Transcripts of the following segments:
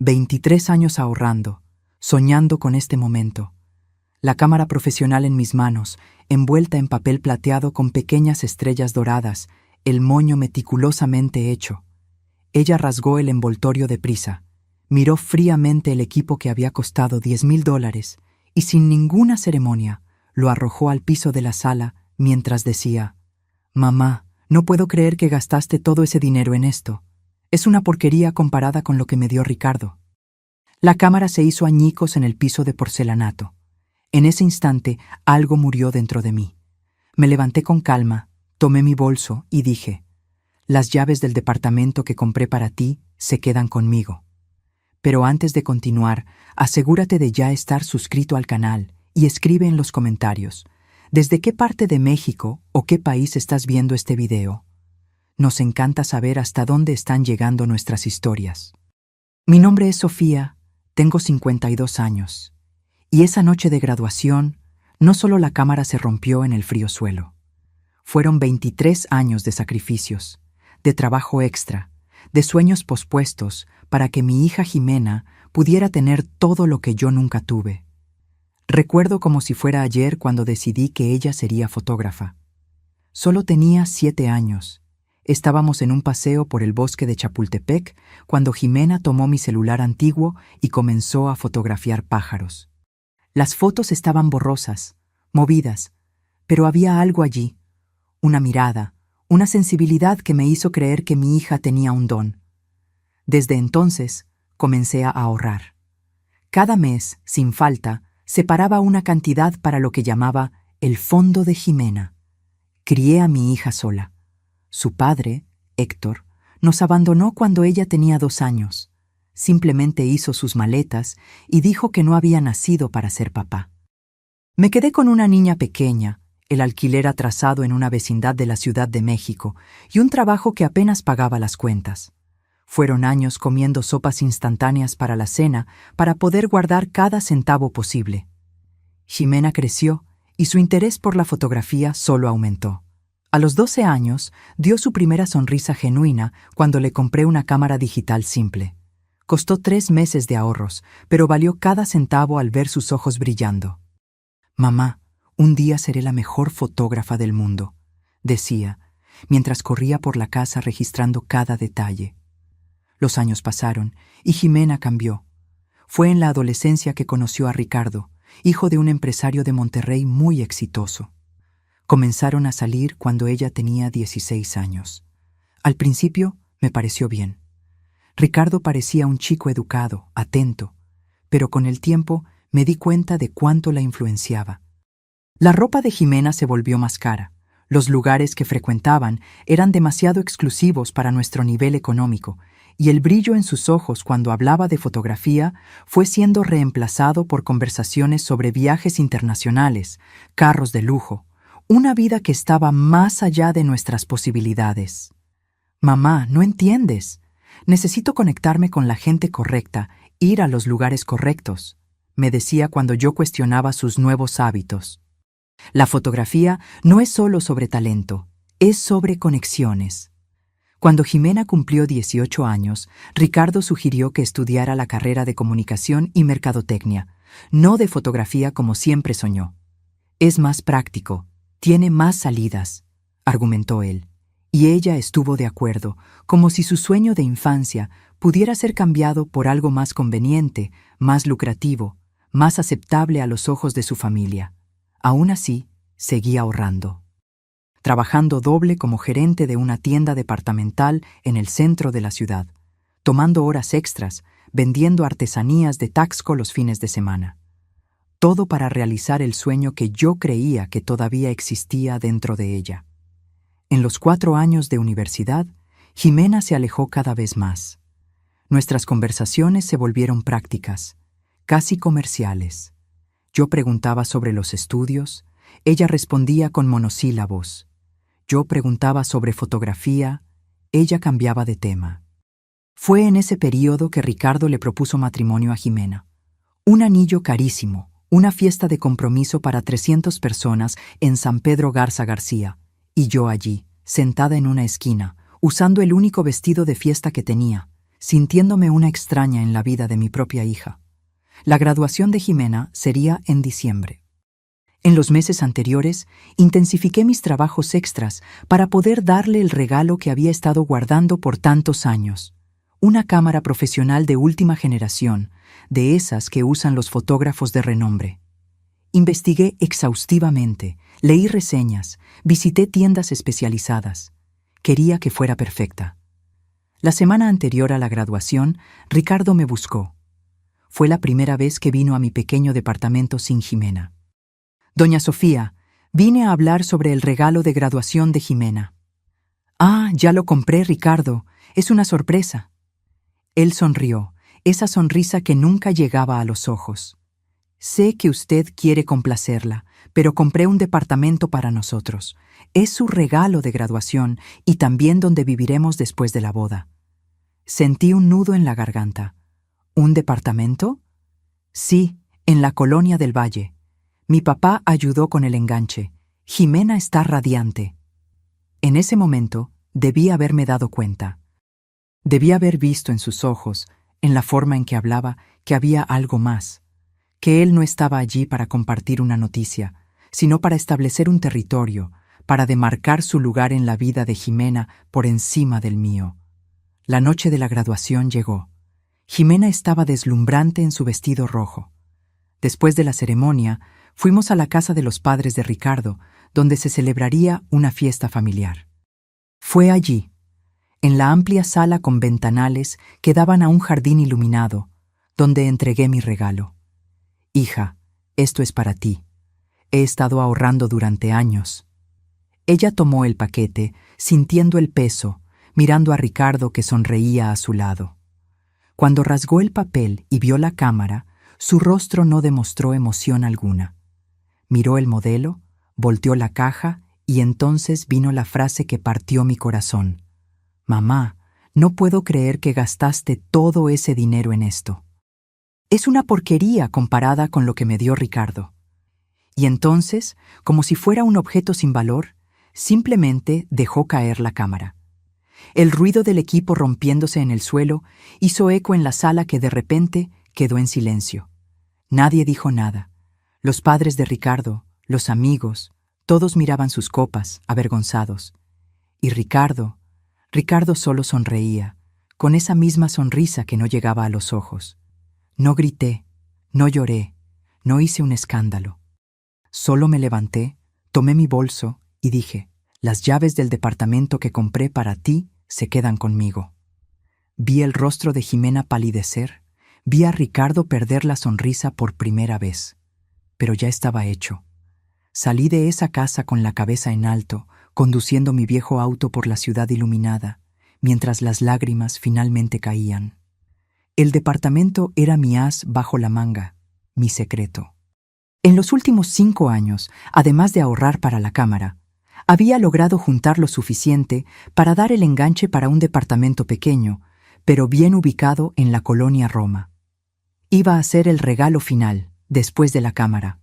23 años ahorrando, soñando con este momento. La cámara profesional en mis manos, envuelta en papel plateado con pequeñas estrellas doradas, el moño meticulosamente hecho. Ella rasgó el envoltorio deprisa, miró fríamente el equipo que había costado $10,000 y sin ninguna ceremonia lo arrojó al piso de la sala mientras decía: «Mamá, no puedo creer que gastaste todo ese dinero en esto. Es una porquería comparada con lo que me dio Ricardo». La cámara se hizo añicos en el piso de porcelanato. En ese instante, algo murió dentro de mí. Me levanté con calma, tomé mi bolso y dije: «Las llaves del departamento que compré para ti se quedan conmigo. Pero antes de continuar, asegúrate de ya estar suscrito al canal y escribe en los comentarios ¿desde qué parte de México o qué país estás viendo este video? Nos encanta saber hasta dónde están llegando nuestras historias». Mi nombre es Sofía, tengo 52 años, y esa noche de graduación, no solo la cámara se rompió en el frío suelo. Fueron 23 años de sacrificios, de trabajo extra, de sueños pospuestos para que mi hija Jimena pudiera tener todo lo que yo nunca tuve. Recuerdo como si fuera ayer cuando decidí que ella sería fotógrafa. Solo tenía 7 años. Estábamos en un paseo por el bosque de Chapultepec cuando Jimena tomó mi celular antiguo y comenzó a fotografiar pájaros. Las fotos estaban borrosas, movidas, pero había algo allí, una mirada, una sensibilidad que me hizo creer que mi hija tenía un don. Desde entonces, comencé a ahorrar. Cada mes, sin falta, separaba una cantidad para lo que llamaba el fondo de Jimena. Crié a mi hija sola. Su padre, Héctor, nos abandonó cuando ella tenía 2 años. Simplemente hizo sus maletas y dijo que no había nacido para ser papá. Me quedé con una niña pequeña, el alquiler atrasado en una vecindad de la Ciudad de México y un trabajo que apenas pagaba las cuentas. Fueron años comiendo sopas instantáneas para la cena para poder guardar cada centavo posible. Jimena creció y su interés por la fotografía solo aumentó. A los 12 años, dio su primera sonrisa genuina cuando le compré una cámara digital simple. Costó 3 meses de ahorros, pero valió cada centavo al ver sus ojos brillando. «Mamá, un día seré la mejor fotógrafa del mundo», decía, mientras corría por la casa registrando cada detalle. Los años pasaron y Jimena cambió. Fue en la adolescencia que conoció a Ricardo, hijo de un empresario de Monterrey muy exitoso. Comenzaron a salir cuando ella tenía 16 años. Al principio me pareció bien. Ricardo parecía un chico educado, atento, pero con el tiempo me di cuenta de cuánto la influenciaba. La ropa de Jimena se volvió más cara. Los lugares que frecuentaban eran demasiado exclusivos para nuestro nivel económico, y el brillo en sus ojos cuando hablaba de fotografía fue siendo reemplazado por conversaciones sobre viajes internacionales, carros de lujo, una vida que estaba más allá de nuestras posibilidades. «Mamá, no entiendes. Necesito conectarme con la gente correcta, ir a los lugares correctos», me decía cuando yo cuestionaba sus nuevos hábitos. La fotografía no es solo sobre talento, es sobre conexiones. Cuando Jimena cumplió 18 años, Ricardo sugirió que estudiara la carrera de comunicación y mercadotecnia, no de fotografía como siempre soñó. «Es más práctico, tiene más salidas», argumentó él, y ella estuvo de acuerdo, como si su sueño de infancia pudiera ser cambiado por algo más conveniente, más lucrativo, más aceptable a los ojos de su familia. Aún así, seguía ahorrando. Trabajando doble como gerente de una tienda departamental en el centro de la ciudad, tomando horas extras, vendiendo artesanías de Taxco los fines de semana. Todo para realizar el sueño que yo creía que todavía existía dentro de ella. En los 4 años de universidad, Jimena se alejó cada vez más. Nuestras conversaciones se volvieron prácticas, casi comerciales. Yo preguntaba sobre los estudios, ella respondía con monosílabos. Yo preguntaba sobre fotografía, ella cambiaba de tema. Fue en ese período que Ricardo le propuso matrimonio a Jimena. Un anillo carísimo, una fiesta de compromiso para 300 personas en San Pedro Garza García, y yo allí, sentada en una esquina, usando el único vestido de fiesta que tenía, sintiéndome una extraña en la vida de mi propia hija. La graduación de Jimena sería en diciembre. En los meses anteriores, intensifiqué mis trabajos extras para poder darle el regalo que había estado guardando por tantos años. Una cámara profesional de última generación, de esas que usan los fotógrafos de renombre. Investigué exhaustivamente, leí reseñas, visité tiendas especializadas. Quería que fuera perfecta. La semana anterior a la graduación, Ricardo me buscó. Fue la primera vez que vino a mi pequeño departamento sin Jimena. Doña Sofía, vine a hablar sobre el regalo de graduación de Jimena. Ah, ya lo compré, Ricardo. Es una sorpresa. Él sonrió, esa sonrisa que nunca llegaba a los ojos. Sé que usted quiere complacerla, pero compré un departamento para nosotros. Es su regalo de graduación y también donde viviremos después de la boda. Sentí un nudo en la garganta. ¿Un departamento? Sí, en la colonia del Valle. Mi papá ayudó con el enganche. Jimena está radiante. En ese momento, debí haberme dado cuenta. Debí haber visto en sus ojos, en la forma en que hablaba, que había algo más. Que él no estaba allí para compartir una noticia, sino para establecer un territorio, para demarcar su lugar en la vida de Jimena por encima del mío. La noche de la graduación llegó. Jimena estaba deslumbrante en su vestido rojo. Después de la ceremonia, fuimos a la casa de los padres de Ricardo, donde se celebraría una fiesta familiar. Fue allí, en la amplia sala con ventanales que daban a un jardín iluminado, donde entregué mi regalo. Hija, esto es para ti. He estado ahorrando durante años. Ella tomó el paquete, sintiendo el peso, mirando a Ricardo que sonreía a su lado. Cuando rasgó el papel y vio la cámara, su rostro no demostró emoción alguna. Miró el modelo, volteó la caja y entonces vino la frase que partió mi corazón. Mamá, no puedo creer que gastaste todo ese dinero en esto. Es una porquería comparada con lo que me dio Ricardo. Y entonces, como si fuera un objeto sin valor, simplemente dejó caer la cámara. El ruido del equipo rompiéndose en el suelo hizo eco en la sala que de repente quedó en silencio. Nadie dijo nada. Los padres de Ricardo, los amigos, todos miraban sus copas, avergonzados. Y Ricardo solo sonreía, con esa misma sonrisa que no llegaba a los ojos. No grité, no lloré, no hice un escándalo. Solo me levanté, tomé mi bolso y dije, las llaves del departamento que compré para ti se quedan conmigo. Vi el rostro de Jimena palidecer, vi a Ricardo perder la sonrisa por primera vez. Pero ya estaba hecho. Salí de esa casa con la cabeza en alto, conduciendo mi viejo auto por la ciudad iluminada, mientras las lágrimas finalmente caían. El departamento era mi as bajo la manga, mi secreto. En los últimos 5 años, además de ahorrar para la cámara, había logrado juntar lo suficiente para dar el enganche para un departamento pequeño, pero bien ubicado en la colonia Roma. Iba a ser el regalo final, después de la cámara.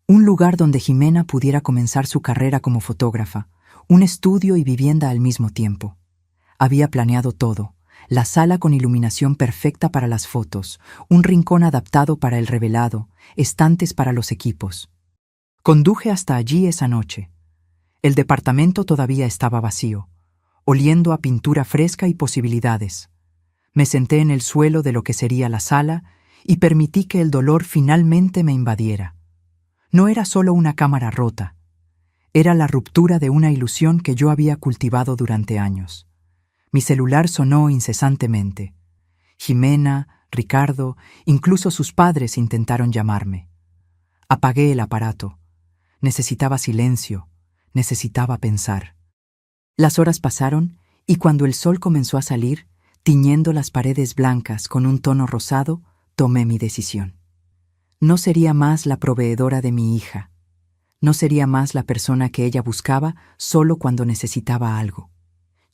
Un lugar donde Jimena pudiera comenzar su carrera como fotógrafa, un estudio y vivienda al mismo tiempo. Había planeado todo. La sala con iluminación perfecta para las fotos, un rincón adaptado para el revelado, estantes para los equipos. Conduje hasta allí esa noche. El departamento todavía estaba vacío, oliendo a pintura fresca y posibilidades. Me senté en el suelo de lo que sería la sala y permití que el dolor finalmente me invadiera. No era solo una cámara rota, era la ruptura de una ilusión que yo había cultivado durante años. Mi celular sonó incesantemente. Jimena, Ricardo, incluso sus padres intentaron llamarme. Apagué el aparato. Necesitaba silencio, necesitaba pensar. Las horas pasaron y cuando el sol comenzó a salir, tiñendo las paredes blancas con un tono rosado, tomé mi decisión. No sería más la proveedora de mi hija. No sería más la persona que ella buscaba solo cuando necesitaba algo.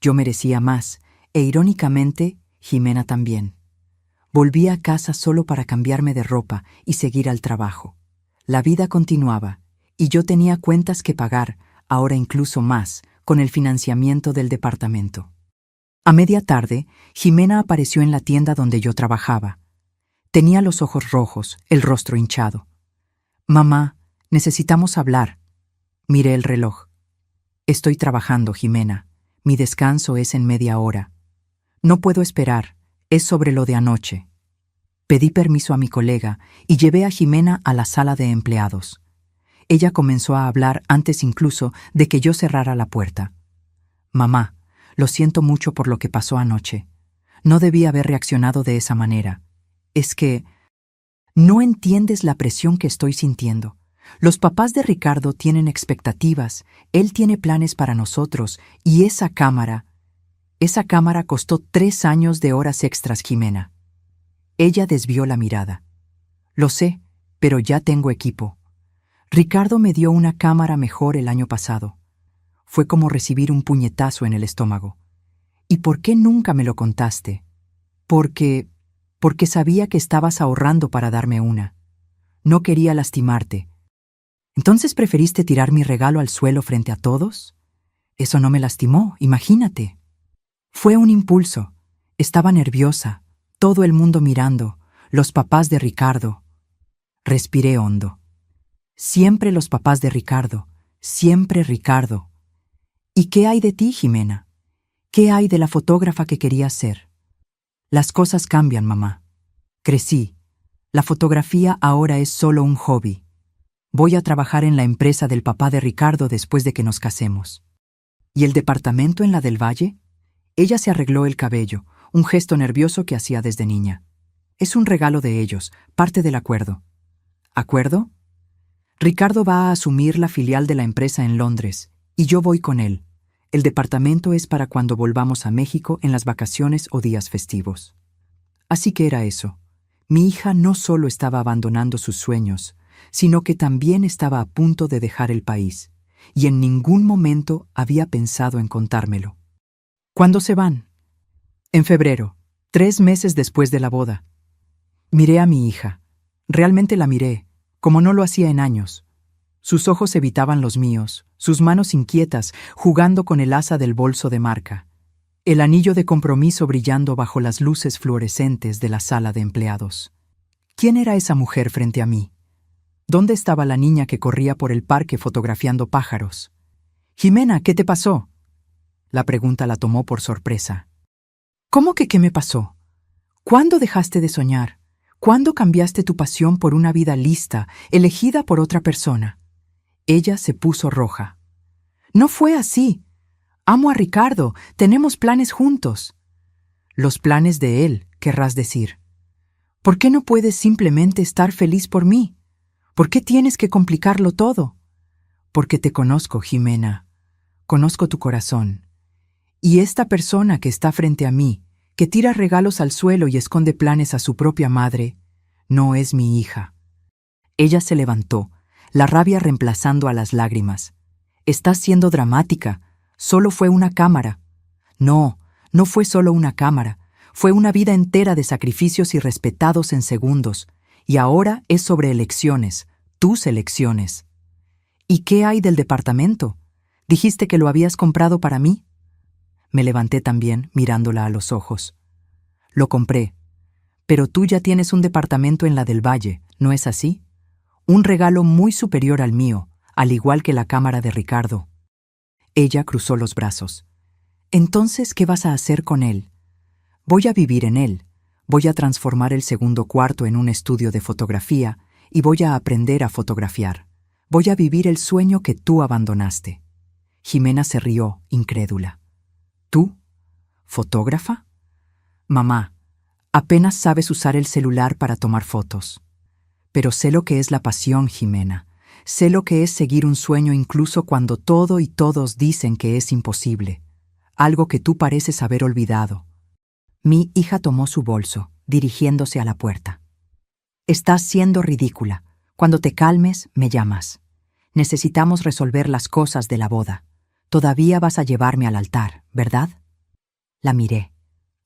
Yo merecía más, e irónicamente, Jimena también. Volví a casa solo para cambiarme de ropa y seguir al trabajo. La vida continuaba, y yo tenía cuentas que pagar, ahora incluso más, con el financiamiento del departamento. A media tarde, Jimena apareció en la tienda donde yo trabajaba. Tenía los ojos rojos, el rostro hinchado. «Mamá, necesitamos hablar». Miré el reloj. «Estoy trabajando, Jimena. Mi descanso es en media hora. No puedo esperar, es sobre lo de anoche». Pedí permiso a mi colega y llevé a Jimena a la sala de empleados. Ella comenzó a hablar antes incluso de que yo cerrara la puerta. «Mamá, lo siento mucho por lo que pasó anoche. No debí haber reaccionado de esa manera. Es que no entiendes la presión que estoy sintiendo. Los papás de Ricardo tienen expectativas, él tiene planes para nosotros, y esa cámara costó 3 años de horas extras, Jimena». Ella desvió la mirada. «Lo sé, pero ya tengo equipo. Ricardo me dio una cámara mejor el año pasado. Fue como recibir un puñetazo en el estómago. ¿Y por qué nunca me lo contaste?» Porque sabía que estabas ahorrando para darme una. No quería lastimarte. ¿Entonces preferiste tirar mi regalo al suelo frente a todos? Eso no me lastimó, imagínate. Fue un impulso. Estaba nerviosa, todo el mundo mirando, los papás de Ricardo. Respiré hondo. Siempre los papás de Ricardo, siempre Ricardo. ¿Y qué hay de ti, Jimena? ¿Qué hay de la fotógrafa que querías ser? Las cosas cambian, mamá. Crecí. La fotografía ahora es solo un hobby. Voy a trabajar en la empresa del papá de Ricardo después de que nos casemos. ¿Y el departamento en la del Valle? Ella se arregló el cabello, un gesto nervioso que hacía desde niña. Es un regalo de ellos, parte del acuerdo. ¿Acuerdo? Ricardo va a asumir la filial de la empresa en Londres, y yo voy con él. El departamento es para cuando volvamos a México en las vacaciones o días festivos. Así que era eso. Mi hija no solo estaba abandonando sus sueños, sino que también estaba a punto de dejar el país, y en ningún momento había pensado en contármelo. ¿Cuándo se van? En febrero, 3 meses después de la boda. Miré a mi hija. Realmente la miré, como no lo hacía en años. Sus ojos evitaban los míos, sus manos inquietas, jugando con el asa del bolso de marca. El anillo de compromiso brillando bajo las luces fluorescentes de la sala de empleados. ¿Quién era esa mujer frente a mí? ¿Dónde estaba la niña que corría por el parque fotografiando pájaros? «Jimena, ¿qué te pasó?». La pregunta la tomó por sorpresa. «¿Cómo que qué me pasó? ¿Cuándo dejaste de soñar? ¿Cuándo cambiaste tu pasión por una vida lista, elegida por otra persona?». Ella se puso roja. «No fue así. Amo a Ricardo, tenemos planes juntos». «Los planes de él, querrás decir. ¿Por qué no puedes simplemente estar feliz por mí? ¿Por qué tienes que complicarlo todo?». «Porque te conozco, Jimena. Conozco tu corazón. Y esta persona que está frente a mí, que tira regalos al suelo y esconde planes a su propia madre, no es mi hija». Ella se levantó, la rabia reemplazando a las lágrimas. «Estás siendo dramática. Solo fue una cámara». «No, no fue solo una cámara. Fue una vida entera de sacrificios irrespetados en segundos. Y ahora es sobre elecciones, tus elecciones». «¿Y qué hay del departamento? ¿Dijiste que lo habías comprado para mí?». Me levanté también, mirándola a los ojos. «Lo compré. Pero tú ya tienes un departamento en la del Valle, ¿no es así? Un regalo muy superior al mío, al igual que la cámara de Ricardo». Ella cruzó los brazos. «Entonces, ¿qué vas a hacer con él?». «Voy a vivir en él. Voy a transformar el segundo cuarto en un estudio de fotografía y voy a aprender a fotografiar. Voy a vivir el sueño que tú abandonaste». Jimena se rió, incrédula. «¿Tú? ¿Fotógrafa?». «Mamá, apenas sabes usar el celular para tomar fotos». «Pero sé lo que es la pasión, Jimena. Sé lo que es seguir un sueño incluso cuando todo y todos dicen que es imposible. Algo que tú pareces haber olvidado». Mi hija tomó su bolso, dirigiéndose a la puerta. «Estás siendo ridícula. Cuando te calmes, me llamas. Necesitamos resolver las cosas de la boda. Todavía vas a llevarme al altar, ¿verdad?». La miré,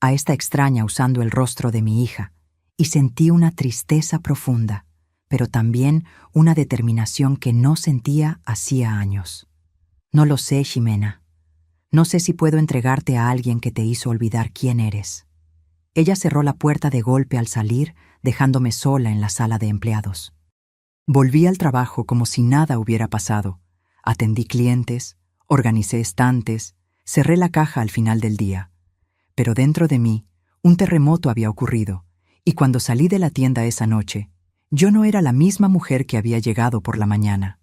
a esta extraña usando el rostro de mi hija, y sentí una tristeza profunda, pero también una determinación que no sentía hacía años. «No lo sé, Jimena. No sé si puedo entregarte a alguien que te hizo olvidar quién eres. Ella cerró la puerta de golpe al salir, dejándome sola en la sala de empleados. Volví al trabajo como si nada hubiera pasado. Atendí clientes, organicé estantes, cerré la caja al final del día. Pero dentro de mí, un terremoto había ocurrido, y cuando salí de la tienda esa noche, yo no era la misma mujer que había llegado por la mañana.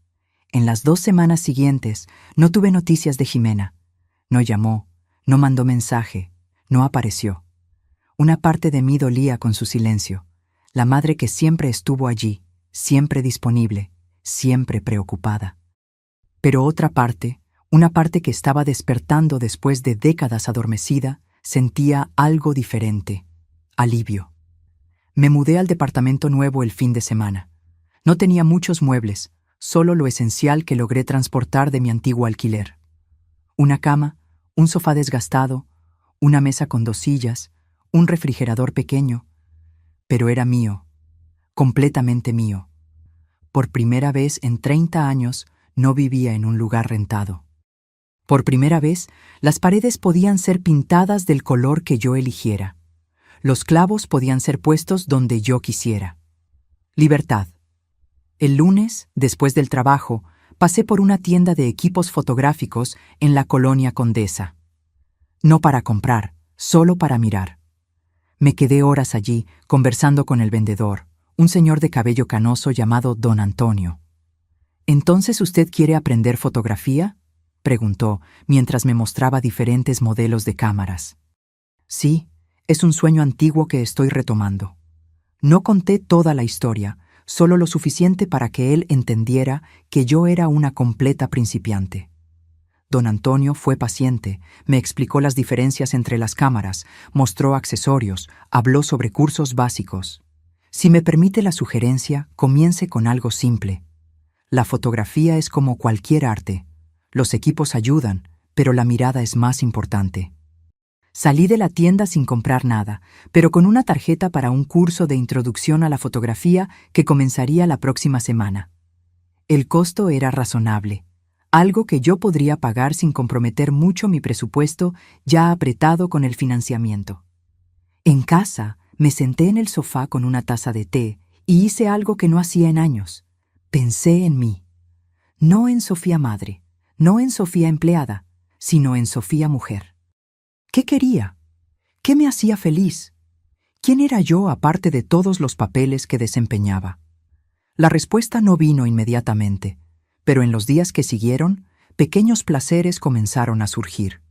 En las 2 semanas siguientes, no tuve noticias de Jimena. No llamó, no mandó mensaje, no apareció. Una parte de mí dolía con su silencio, la madre que siempre estuvo allí, siempre disponible, siempre preocupada. Pero otra parte, una parte que estaba despertando después de décadas adormecida, sentía algo diferente, alivio. Me mudé al departamento nuevo el fin de semana. No tenía muchos muebles, solo lo esencial que logré transportar de mi antiguo alquiler. Una cama, un sofá desgastado, una mesa con 2 sillas, un refrigerador pequeño. Pero era mío, completamente mío. Por primera vez en 30 años no vivía en un lugar rentado. Por primera vez, las paredes podían ser pintadas del color que yo eligiera. Los clavos podían ser puestos donde yo quisiera. Libertad. El lunes, después del trabajo, pasé por una tienda de equipos fotográficos en la colonia Condesa. No para comprar, solo para mirar. Me quedé horas allí, conversando con el vendedor, un señor de cabello canoso llamado Don Antonio. «¿Entonces usted quiere aprender fotografía?», preguntó, mientras me mostraba diferentes modelos de cámaras. «Sí, es un sueño antiguo que estoy retomando». No conté toda la historia, solo lo suficiente para que él entendiera que yo era una completa principiante. Don Antonio fue paciente, me explicó las diferencias entre las cámaras, mostró accesorios, habló sobre cursos básicos. Si me permite la sugerencia, comience con algo simple. La fotografía es como cualquier arte. Los equipos ayudan, pero la mirada es más importante. Salí de la tienda sin comprar nada, pero con una tarjeta para un curso de introducción a la fotografía que comenzaría la próxima semana. El costo era razonable, algo que yo podría pagar sin comprometer mucho mi presupuesto ya apretado con el financiamiento. En casa, me senté en el sofá con una taza de té y hice algo que no hacía en años. Pensé en mí. No en Sofía madre, no en Sofía empleada, sino en Sofía mujer. ¿Qué quería? ¿Qué me hacía feliz? ¿Quién era yo aparte de todos los papeles que desempeñaba? La respuesta no vino inmediatamente, pero en los días que siguieron, pequeños placeres comenzaron a surgir.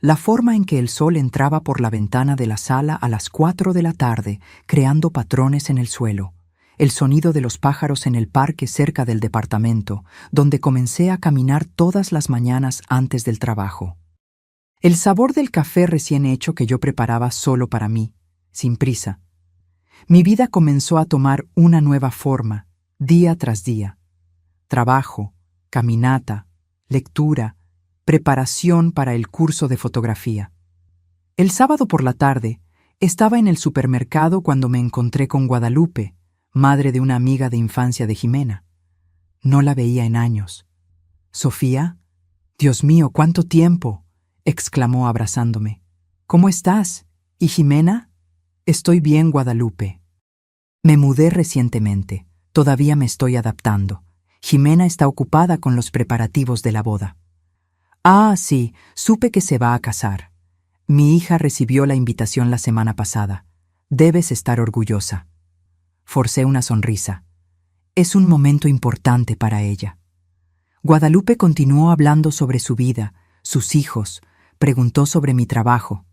La forma en que el sol entraba por la ventana de la sala a las 4 de la tarde, creando patrones en el suelo, el sonido de los pájaros en el parque cerca del departamento, donde comencé a caminar todas las mañanas antes del trabajo. El sabor del café recién hecho que yo preparaba solo para mí, sin prisa. Mi vida comenzó a tomar una nueva forma, día tras día. Trabajo, caminata, lectura, preparación para el curso de fotografía. El sábado por la tarde, estaba en el supermercado cuando me encontré con Guadalupe, madre de una amiga de infancia de Jimena. No la veía en años. «Sofía, Dios mío, ¿cuánto tiempo?», exclamó abrazándome. «¿Cómo estás? ¿Y Jimena?» «Estoy bien, Guadalupe. Me mudé recientemente. Todavía me estoy adaptando. Jimena está ocupada con los preparativos de la boda». «Ah, sí, supe que se va a casar. Mi hija recibió la invitación la semana pasada. Debes estar orgullosa». Forcé una sonrisa. Es un momento importante para ella. Guadalupe continuó hablando sobre su vida, sus hijos, preguntó sobre mi trabajo.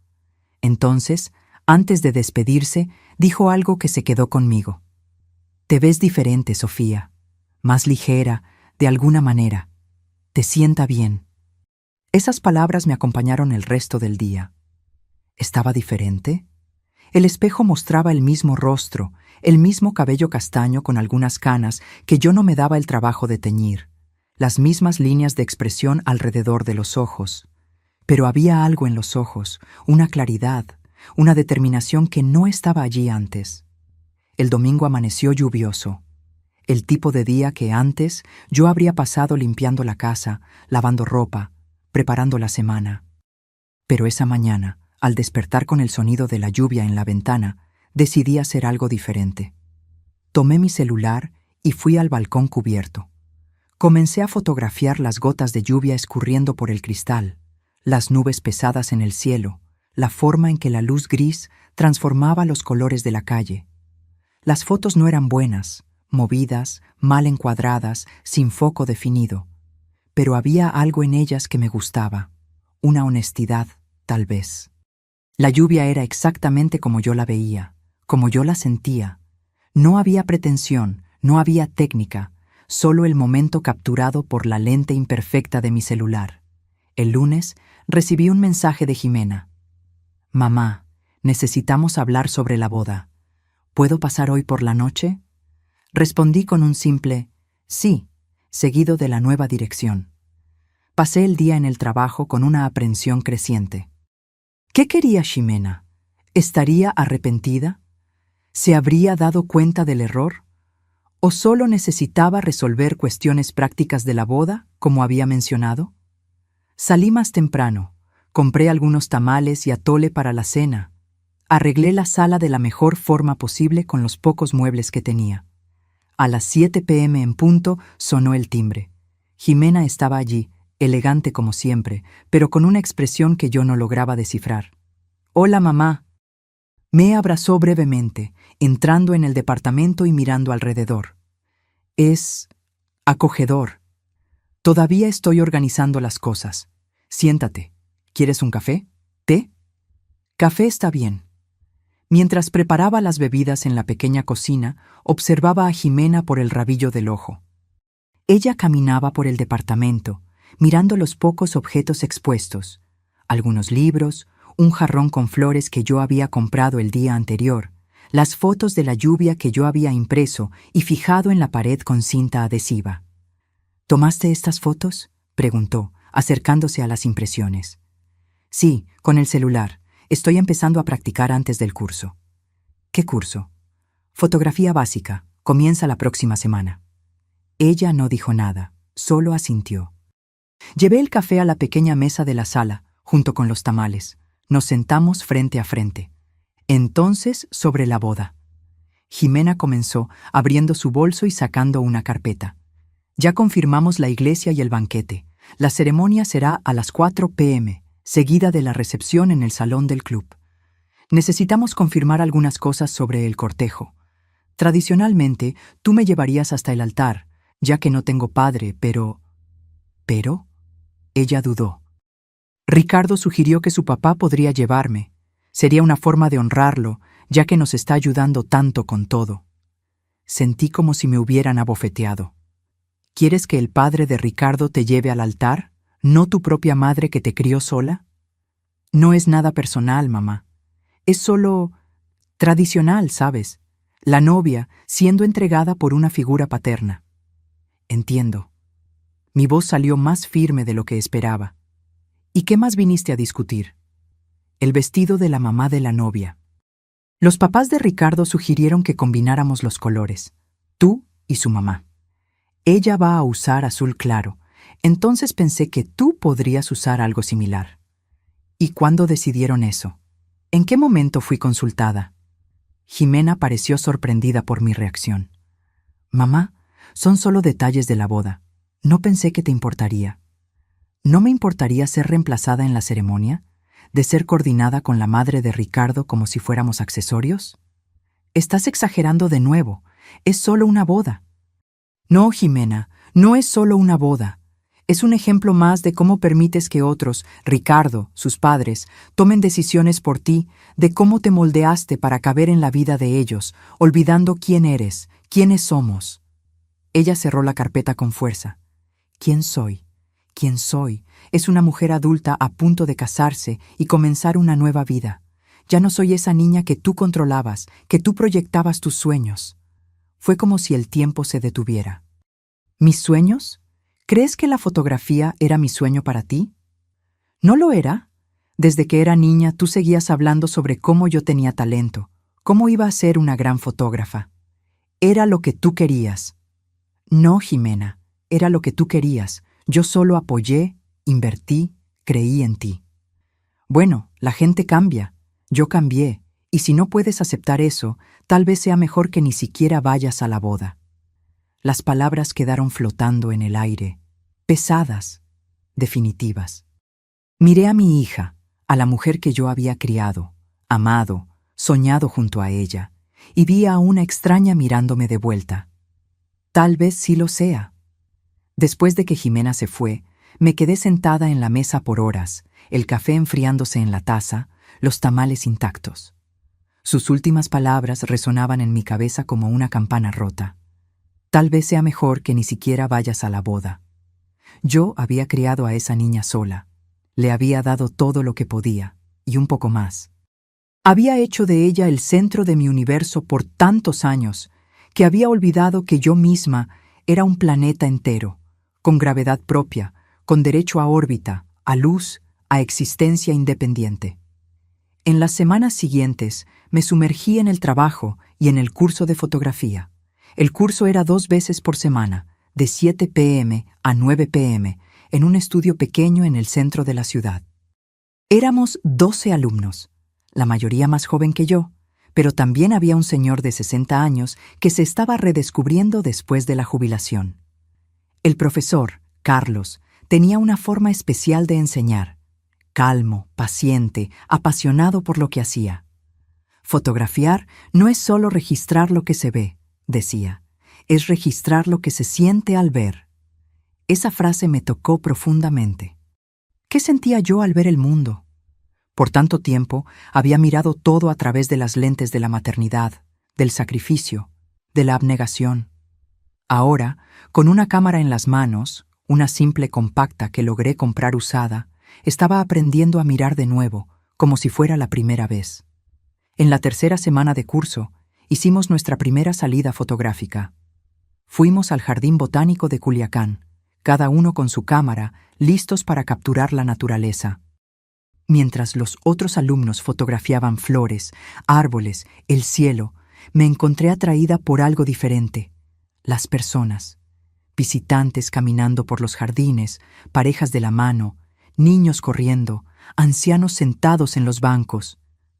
Entonces, antes de despedirse, dijo algo que se quedó conmigo. «Te ves diferente, Sofía, más ligera, de alguna manera. Te sienta bien». Esas palabras me acompañaron el resto del día. ¿Estaba diferente? El espejo mostraba el mismo rostro, el mismo cabello castaño con algunas canas que yo no me daba el trabajo de teñir, las mismas líneas de expresión alrededor de los ojos. Pero había algo en los ojos, una claridad, una determinación que no estaba allí antes. El domingo amaneció lluvioso, el tipo de día que antes yo habría pasado limpiando la casa, lavando ropa, preparando la semana. Pero esa mañana, al despertar con el sonido de la lluvia en la ventana, decidí hacer algo diferente. Tomé mi celular y fui al balcón cubierto. Comencé a fotografiar las gotas de lluvia escurriendo por el cristal, las nubes pesadas en el cielo, la forma en que la luz gris transformaba los colores de la calle. Las fotos no eran buenas, movidas, mal encuadradas, sin foco definido, pero había algo en ellas que me gustaba, una honestidad, tal vez. La lluvia era exactamente como yo la veía, como yo la sentía. No había pretensión, no había técnica, solo el momento capturado por la lente imperfecta de mi celular. El lunes recibí un mensaje de Jimena. «Mamá, necesitamos hablar sobre la boda. ¿Puedo pasar hoy por la noche?» Respondí con un simple «sí», seguido de la nueva dirección. Pasé el día en el trabajo con una aprensión creciente. ¿Qué quería Ximena? ¿Estaría arrepentida? ¿Se habría dado cuenta del error? ¿O solo necesitaba resolver cuestiones prácticas de la boda, como había mencionado? Salí más temprano, compré algunos tamales y atole para la cena. Arreglé la sala de la mejor forma posible con los pocos muebles que tenía. A las 7 p.m. en punto sonó el timbre. Jimena estaba allí, elegante como siempre, pero con una expresión que yo no lograba descifrar. «Hola, mamá». Me abrazó brevemente, entrando en el departamento y mirando alrededor. Es acogedor. Todavía estoy organizando las cosas. Siéntate. ¿Quieres un café? ¿Té? Café está bien. Mientras preparaba las bebidas en la pequeña cocina, observaba a Jimena por el rabillo del ojo. Ella caminaba por el departamento, mirando los pocos objetos expuestos, algunos libros, un jarrón con flores que yo había comprado el día anterior, las fotos de la lluvia que yo había impreso y fijado en la pared con cinta adhesiva. ¿Tomaste estas fotos?, preguntó, acercándose a las impresiones. Sí, con el celular. Estoy empezando a practicar antes del curso. ¿Qué curso? Fotografía básica. Comienza la próxima semana. Ella no dijo nada, solo asintió. Llevé el café a la pequeña mesa de la sala, junto con los tamales. Nos sentamos frente a frente. Entonces, sobre la boda. Jimena comenzó, abriendo su bolso y sacando una carpeta. Ya confirmamos la iglesia y el banquete. La ceremonia será a las 4 p.m., seguida de la recepción en el salón del club. Necesitamos confirmar algunas cosas sobre el cortejo. Tradicionalmente, tú me llevarías hasta el altar, ya que no tengo padre, pero... ¿Pero? Ella dudó. Ricardo sugirió que su papá podría llevarme. Sería una forma de honrarlo, ya que nos está ayudando tanto con todo. Sentí como si me hubieran abofeteado. ¿Quieres que el padre de Ricardo te lleve al altar, no tu propia madre que te crió sola? No es nada personal, mamá. Es solo tradicional, ¿sabes? La novia siendo entregada por una figura paterna. Entiendo. Mi voz salió más firme de lo que esperaba. ¿Y qué más viniste a discutir? El vestido de la mamá de la novia. Los papás de Ricardo sugirieron que combináramos los colores, tú y su mamá. Ella va a usar azul claro, entonces pensé que tú podrías usar algo similar. ¿Y cuándo decidieron eso? ¿En qué momento fui consultada? Jimena pareció sorprendida por mi reacción. Mamá, son solo detalles de la boda. No pensé que te importaría. ¿No me importaría ser reemplazada en la ceremonia? ¿De ser coordinada con la madre de Ricardo como si fuéramos accesorios? Estás exagerando de nuevo. Es solo una boda. No, Jimena, no es solo una boda. Es un ejemplo más de cómo permites que otros, Ricardo, sus padres, tomen decisiones por ti, de cómo te moldeaste para caber en la vida de ellos, olvidando quién eres, quiénes somos. Ella cerró la carpeta con fuerza. ¿Quién soy? ¿Quién soy? Es una mujer adulta a punto de casarse y comenzar una nueva vida. Ya no soy esa niña que tú controlabas, que tú proyectabas tus sueños. Fue como si el tiempo se detuviera. ¿Mis sueños? ¿Crees que la fotografía era mi sueño para ti? ¿No lo era? Desde que era niña tú seguías hablando sobre cómo yo tenía talento, cómo iba a ser una gran fotógrafa. Era lo que tú querías. No, Jimena, era lo que tú querías. Yo solo apoyé, invertí, creí en ti. Bueno, la gente cambia. Yo cambié, y si no puedes aceptar eso, tal vez sea mejor que ni siquiera vayas a la boda. Las palabras quedaron flotando en el aire, pesadas, definitivas. Miré a mi hija, a la mujer que yo había criado, amado, soñado junto a ella, y vi a una extraña mirándome de vuelta. Tal vez sí lo sea. Después de que Jimena se fue, me quedé sentada en la mesa por horas, el café enfriándose en la taza, los tamales intactos. Sus últimas palabras resonaban en mi cabeza como una campana rota. Tal vez sea mejor que ni siquiera vayas a la boda. Yo había criado a esa niña sola. Le había dado todo lo que podía, y un poco más. Había hecho de ella el centro de mi universo por tantos años, que había olvidado que yo misma era un planeta entero, con gravedad propia, con derecho a órbita, a luz, a existencia independiente. En las semanas siguientes me sumergí en el trabajo y en el curso de fotografía. El curso era 2 veces por semana, de 7 p.m. a 9 p.m., en un estudio pequeño en el centro de la ciudad. Éramos 12 alumnos, la mayoría más joven que yo, pero también había un señor de 60 años que se estaba redescubriendo después de la jubilación. El profesor, Carlos, tenía una forma especial de enseñar, calmo, paciente, apasionado por lo que hacía. Fotografiar no es solo registrar lo que se ve, decía, es registrar lo que se siente al ver. Esa frase me tocó profundamente. ¿Qué sentía yo al ver el mundo? Por tanto tiempo había mirado todo a través de las lentes de la maternidad, del sacrificio, de la abnegación. Ahora, con una cámara en las manos, una simple compacta que logré comprar usada, estaba aprendiendo a mirar de nuevo, como si fuera la primera vez. En la tercera semana de curso, hicimos nuestra primera salida fotográfica. Fuimos al Jardín Botánico de Culiacán, cada uno con su cámara, listos para capturar la naturaleza. Mientras los otros alumnos fotografiaban flores, árboles, el cielo, me encontré atraída por algo diferente: las personas. Visitantes caminando por los jardines, parejas de la mano, niños corriendo, ancianos sentados en los bancos.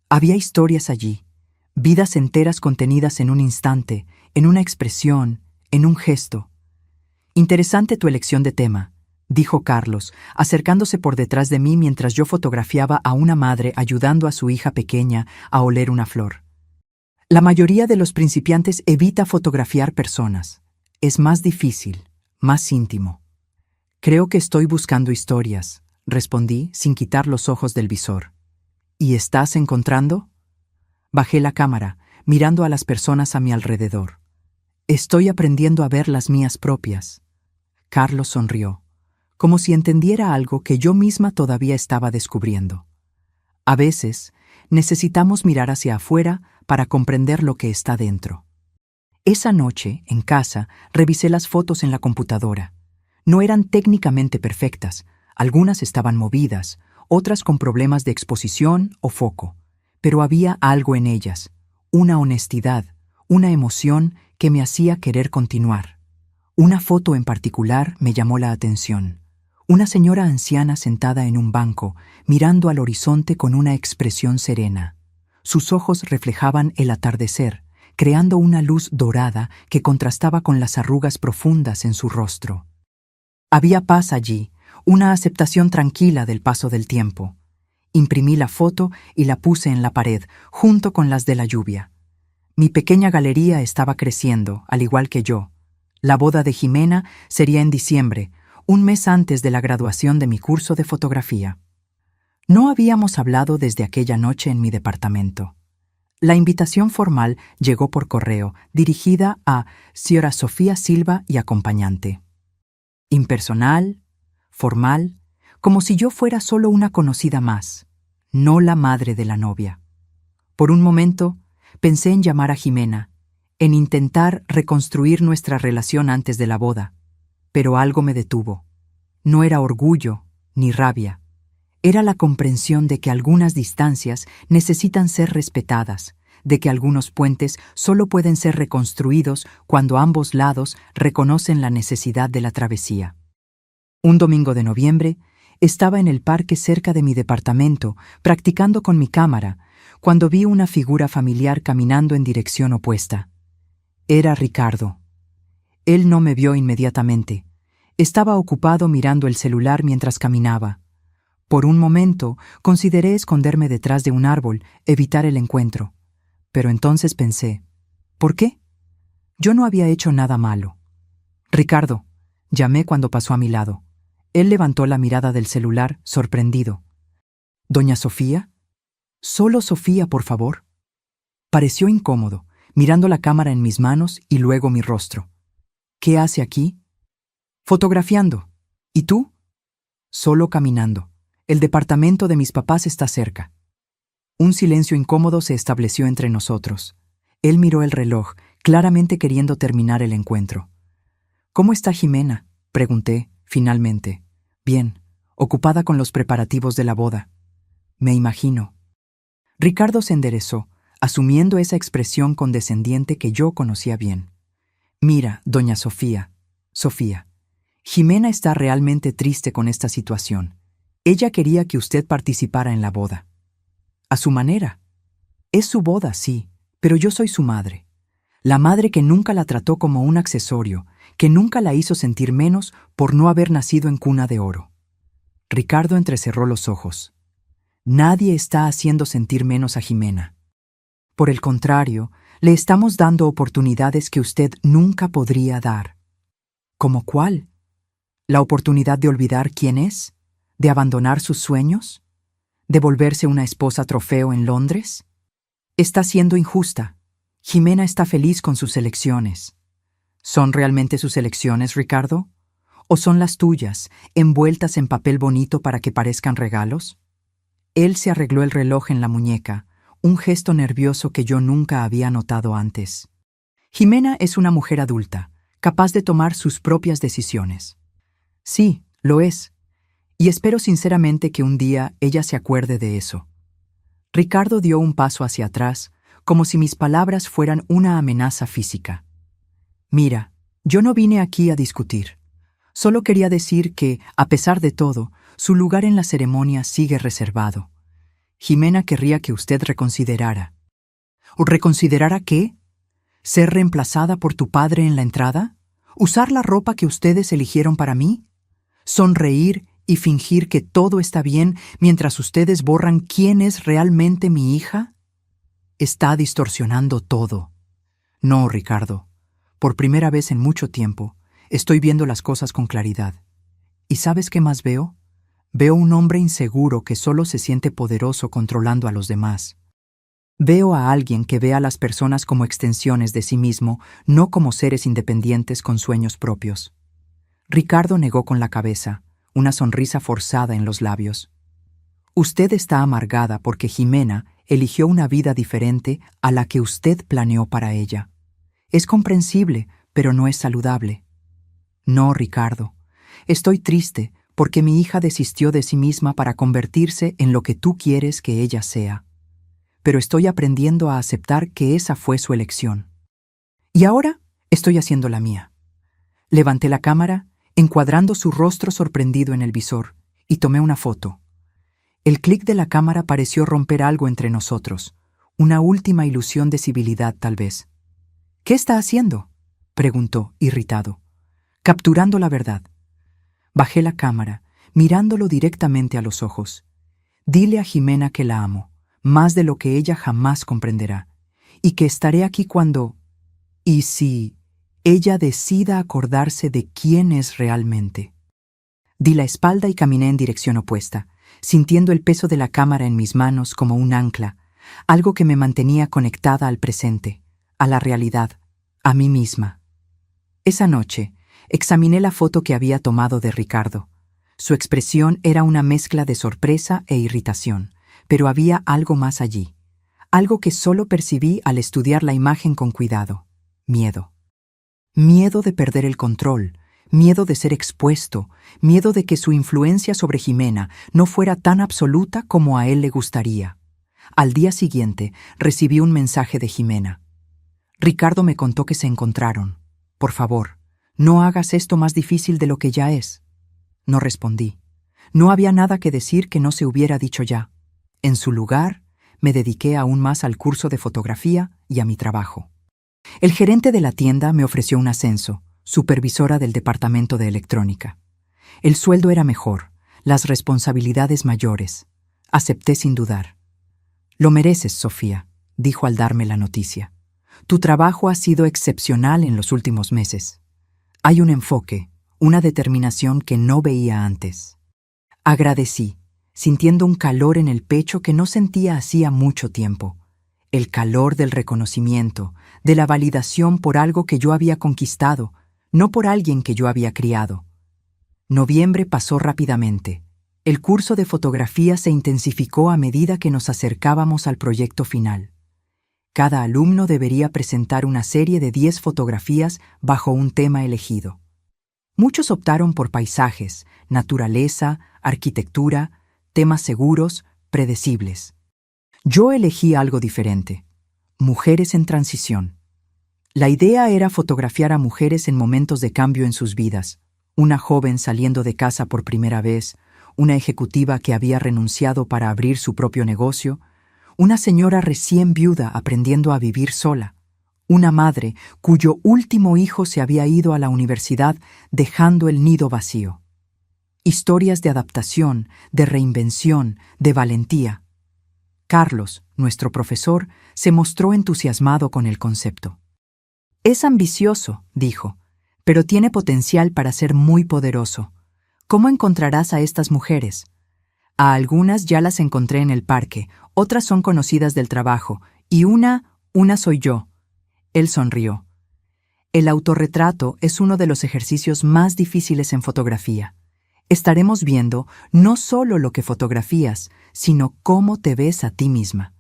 Había historias allí, vidas enteras contenidas en un instante, en una expresión, en un gesto. Interesante tu elección de tema, dijo Carlos, acercándose por detrás de mí mientras yo fotografiaba a una madre ayudando a su hija pequeña a oler una flor. La mayoría de los principiantes evita fotografiar personas. Es más difícil, más íntimo. Creo que estoy buscando historias, respondí sin quitar los ojos del visor. ¿Y estás encontrando? Bajé la cámara, mirando a las personas a mi alrededor. Estoy aprendiendo a ver las mías propias. Carlos sonrió, como si entendiera algo que yo misma todavía estaba descubriendo. A veces, necesitamos mirar hacia afuera para comprender lo que está dentro. Esa noche, en casa, revisé las fotos en la computadora. No eran técnicamente perfectas, algunas estaban movidas, otras con problemas de exposición o foco, pero había algo en ellas, una honestidad, una emoción que me hacía querer continuar. Una foto en particular me llamó la atención. Una señora anciana sentada en un banco, mirando al horizonte con una expresión serena. Sus ojos reflejaban el atardecer, creando una luz dorada que contrastaba con las arrugas profundas en su rostro. Había paz allí, una aceptación tranquila del paso del tiempo. Imprimí la foto y la puse en la pared, junto con las de la lluvia. Mi pequeña galería estaba creciendo, al igual que yo. La boda de Jimena sería en diciembre, un mes antes de la graduación de mi curso de fotografía. No habíamos hablado desde aquella noche en mi departamento. La invitación formal llegó por correo, dirigida a Sra. Sofía Silva y acompañante. Impersonal, formal, como si yo fuera solo una conocida más, no la madre de la novia. Por un momento, pensé en llamar a Jimena, en intentar reconstruir nuestra relación antes de la boda, pero algo me detuvo. No era orgullo ni rabia. Era la comprensión de que algunas distancias necesitan ser respetadas, de que algunos puentes solo pueden ser reconstruidos cuando ambos lados reconocen la necesidad de la travesía. Un domingo de noviembre, Estaba en el parque cerca de mi departamento, practicando con mi cámara, cuando vi una figura familiar caminando en dirección opuesta. Era Ricardo. Él no me vio inmediatamente. Estaba ocupado mirando el celular mientras caminaba. Por un momento, consideré esconderme detrás de un árbol, evitar el encuentro. Pero entonces pensé, ¿por qué? Yo no había hecho nada malo. Ricardo, llamé cuando pasó a mi lado. Él levantó la mirada del celular, sorprendido. ¿Doña Sofía? Solo Sofía, por favor. Pareció incómodo, mirando la cámara en mis manos y luego mi rostro. ¿Qué hace aquí? Fotografiando. ¿Y tú? Solo caminando. El departamento de mis papás está cerca. Un silencio incómodo se estableció entre nosotros. Él miró el reloj, claramente queriendo terminar el encuentro. ¿Cómo está Jimena?, pregunté, finalmente. Bien, ocupada con los preparativos de la boda. Me imagino. Ricardo se enderezó, asumiendo esa expresión condescendiente que yo conocía bien. Mira, doña Sofía, Jimena está realmente triste con esta situación. Ella quería que usted participara en la boda. A su manera. Es su boda, sí, pero yo soy su madre. La madre que nunca la trató como un accesorio, que nunca la hizo sentir menos por no haber nacido en cuna de oro. Ricardo entrecerró los ojos. Nadie está haciendo sentir menos a Jimena. Por el contrario, le estamos dando oportunidades que usted nunca podría dar. ¿Cómo cuál? ¿La oportunidad de olvidar quién es? ¿De abandonar sus sueños? ¿De volverse una esposa trofeo en Londres? Está siendo injusta. Jimena está feliz con sus elecciones. ¿Son realmente sus elecciones, Ricardo? ¿O son las tuyas, envueltas en papel bonito para que parezcan regalos? Él se arregló el reloj en la muñeca, un gesto nervioso que yo nunca había notado antes. Jimena es una mujer adulta, capaz de tomar sus propias decisiones. Sí, lo es. Y espero sinceramente que un día ella se acuerde de eso. Ricardo dio un paso hacia atrás, como si mis palabras fueran una amenaza física. Mira, yo no vine aquí a discutir. Solo quería decir que, a pesar de todo, su lugar en la ceremonia sigue reservado. Jimena querría que usted reconsiderara. ¿Reconsiderara qué? ¿Ser reemplazada por tu padre en la entrada? ¿Usar la ropa que ustedes eligieron para mí? ¿Sonreír y fingir que todo está bien mientras ustedes borran quién es realmente mi hija? Está distorsionando todo. No, Ricardo. Por primera vez en mucho tiempo, estoy viendo las cosas con claridad. ¿Y sabes qué más veo? Veo un hombre inseguro que solo se siente poderoso controlando a los demás. Veo a alguien que ve a las personas como extensiones de sí mismo, no como seres independientes con sueños propios. Ricardo negó con la cabeza, una sonrisa forzada en los labios. Usted está amargada porque Jimena eligió una vida diferente a la que usted planeó para ella. Es comprensible, pero no es saludable. No, Ricardo. Estoy triste porque mi hija desistió de sí misma para convertirse en lo que tú quieres que ella sea. Pero estoy aprendiendo a aceptar que esa fue su elección. Y ahora estoy haciendo la mía. Levanté la cámara, encuadrando su rostro sorprendido en el visor, y tomé una foto. El clic de la cámara pareció romper algo entre nosotros, una última ilusión de civilidad tal vez. ¿Qué está haciendo?, preguntó, irritado. Capturando la verdad. Bajé la cámara, mirándolo directamente a los ojos. Dile a Jimena que la amo, más de lo que ella jamás comprenderá, y que estaré aquí cuando... y si ella decida acordarse de quién es realmente. Di la espalda y caminé en dirección opuesta, sintiendo el peso de la cámara en mis manos como un ancla, algo que me mantenía conectada al presente, a la realidad, a mí misma. Esa noche, examiné la foto que había tomado de Ricardo. Su expresión era una mezcla de sorpresa e irritación, pero había algo más allí, algo que solo percibí al estudiar la imagen con cuidado: miedo. Miedo de perder el control, miedo de ser expuesto, miedo de que su influencia sobre Jimena no fuera tan absoluta como a él le gustaría. Al día siguiente, recibí un mensaje de Jimena. Ricardo me contó que se encontraron. Por favor, no hagas esto más difícil de lo que ya es. No respondí. No había nada que decir que no se hubiera dicho ya. En su lugar, me dediqué aún más al curso de fotografía y a mi trabajo. El gerente de la tienda me ofreció un ascenso, supervisora del departamento de electrónica. El sueldo era mejor, las responsabilidades mayores. Acepté sin dudar. Lo mereces, Sofía, dijo al darme la noticia. Tu trabajo ha sido excepcional en los últimos meses. Hay un enfoque, una determinación que no veía antes. Agradecí, sintiendo un calor en el pecho que no sentía hacía mucho tiempo. El calor del reconocimiento, de la validación por algo que yo había conquistado, no por alguien que yo había criado. Noviembre pasó rápidamente. El curso de fotografía se intensificó a medida que nos acercábamos al proyecto final. Cada alumno debería presentar una serie de 10 fotografías bajo un tema elegido. Muchos optaron por paisajes, naturaleza, arquitectura, temas seguros, predecibles. Yo elegí algo diferente: mujeres en transición. La idea era fotografiar a mujeres en momentos de cambio en sus vidas. Una joven saliendo de casa por primera vez, una ejecutiva que había renunciado para abrir su propio negocio, una señora recién viuda aprendiendo a vivir sola, una madre cuyo último hijo se había ido a la universidad dejando el nido vacío. Historias de adaptación, de reinvención, de valentía. Carlos, nuestro profesor, se mostró entusiasmado con el concepto. Es ambicioso, dijo, pero tiene potencial para ser muy poderoso. ¿Cómo encontrarás a estas mujeres? A algunas ya las encontré en el parque, otras son conocidas del trabajo, y una soy yo. Él sonrió. El autorretrato es uno de los ejercicios más difíciles en fotografía. Estaremos viendo no solo lo que fotografías, sino cómo te ves a ti misma.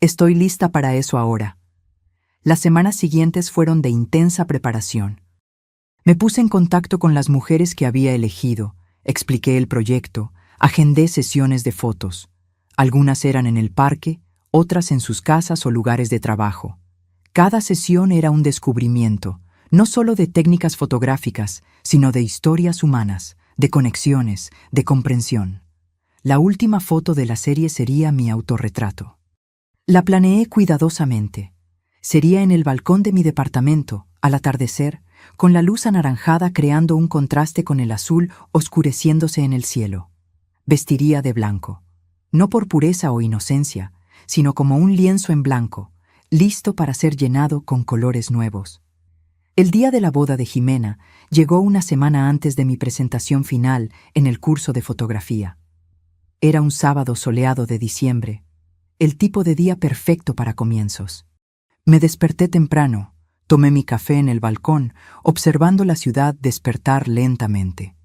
Estoy lista para eso ahora. Las semanas siguientes fueron de intensa preparación. Me puse en contacto con las mujeres que había elegido, expliqué el proyecto, agendé sesiones de fotos. Algunas eran en el parque, otras en sus casas o lugares de trabajo. Cada sesión era un descubrimiento, no solo de técnicas fotográficas, sino de historias humanas, de conexiones, de comprensión. La última foto de la serie sería mi autorretrato. La planeé cuidadosamente. Sería en el balcón de mi departamento, al atardecer, con la luz anaranjada creando un contraste con el azul oscureciéndose en el cielo. Vestiría de blanco, no por pureza o inocencia, sino como un lienzo en blanco, listo para ser llenado con colores nuevos. El día de la boda de Jimena llegó una semana antes de mi presentación final en el curso de fotografía. Era un sábado soleado de diciembre, el tipo de día perfecto para comienzos. Me desperté temprano, tomé mi café en el balcón, observando la ciudad despertar lentamente.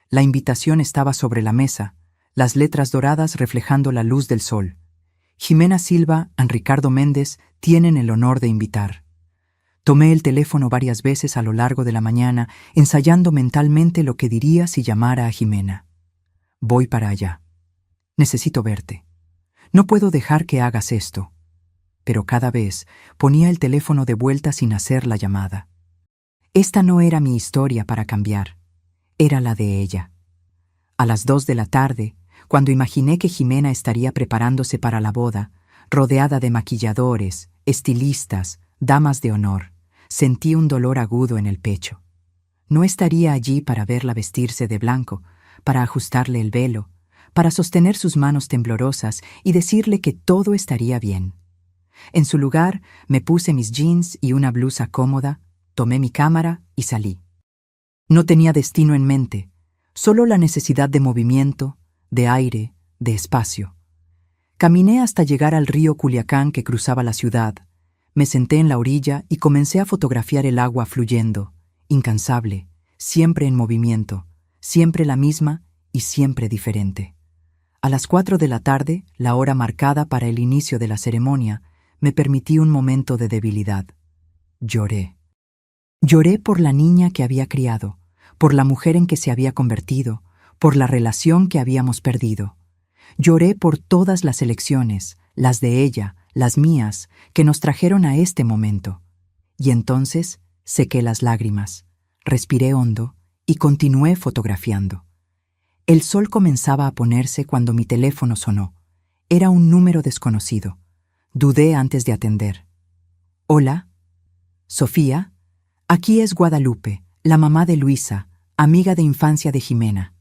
La invitación estaba sobre la mesa, las letras doradas reflejando la luz del sol. Jimena Silva y Ricardo Méndez tienen el honor de invitar. Tomé el teléfono varias veces a lo largo de la mañana, ensayando mentalmente lo que diría si llamara a Jimena. Voy para allá. Necesito verte. No puedo dejar que hagas esto. Pero cada vez ponía el teléfono de vuelta sin hacer la llamada. Esta no era mi historia para cambiar, era la de ella. A las 2 de la tarde, cuando imaginé que Jimena estaría preparándose para la boda, rodeada de maquilladores, estilistas, damas de honor, sentí un dolor agudo en el pecho. No estaría allí para verla vestirse de blanco, para ajustarle el velo, para sostener sus manos temblorosas y decirle que todo estaría bien. En su lugar, me puse mis jeans y una blusa cómoda, tomé mi cámara y salí. No tenía destino en mente, solo la necesidad de movimiento, de aire, de espacio. Caminé hasta llegar al río Culiacán que cruzaba la ciudad. Me senté en la orilla y comencé a fotografiar el agua fluyendo, incansable, siempre en movimiento, siempre la misma y siempre diferente. A las 4 de la tarde, la hora marcada para el inicio de la ceremonia, me permití un momento de debilidad. Lloré. Lloré por la niña que había criado, por la mujer en que se había convertido, por la relación que habíamos perdido. Lloré por todas las elecciones, las de ella, las mías, que nos trajeron a este momento. Y entonces sequé las lágrimas, respiré hondo y continué fotografiando. El sol comenzaba a ponerse cuando mi teléfono sonó. Era un número desconocido. Dudé antes de atender. «Hola, Sofía, aquí es Guadalupe, la mamá de Luisa, amiga de infancia de Jimena».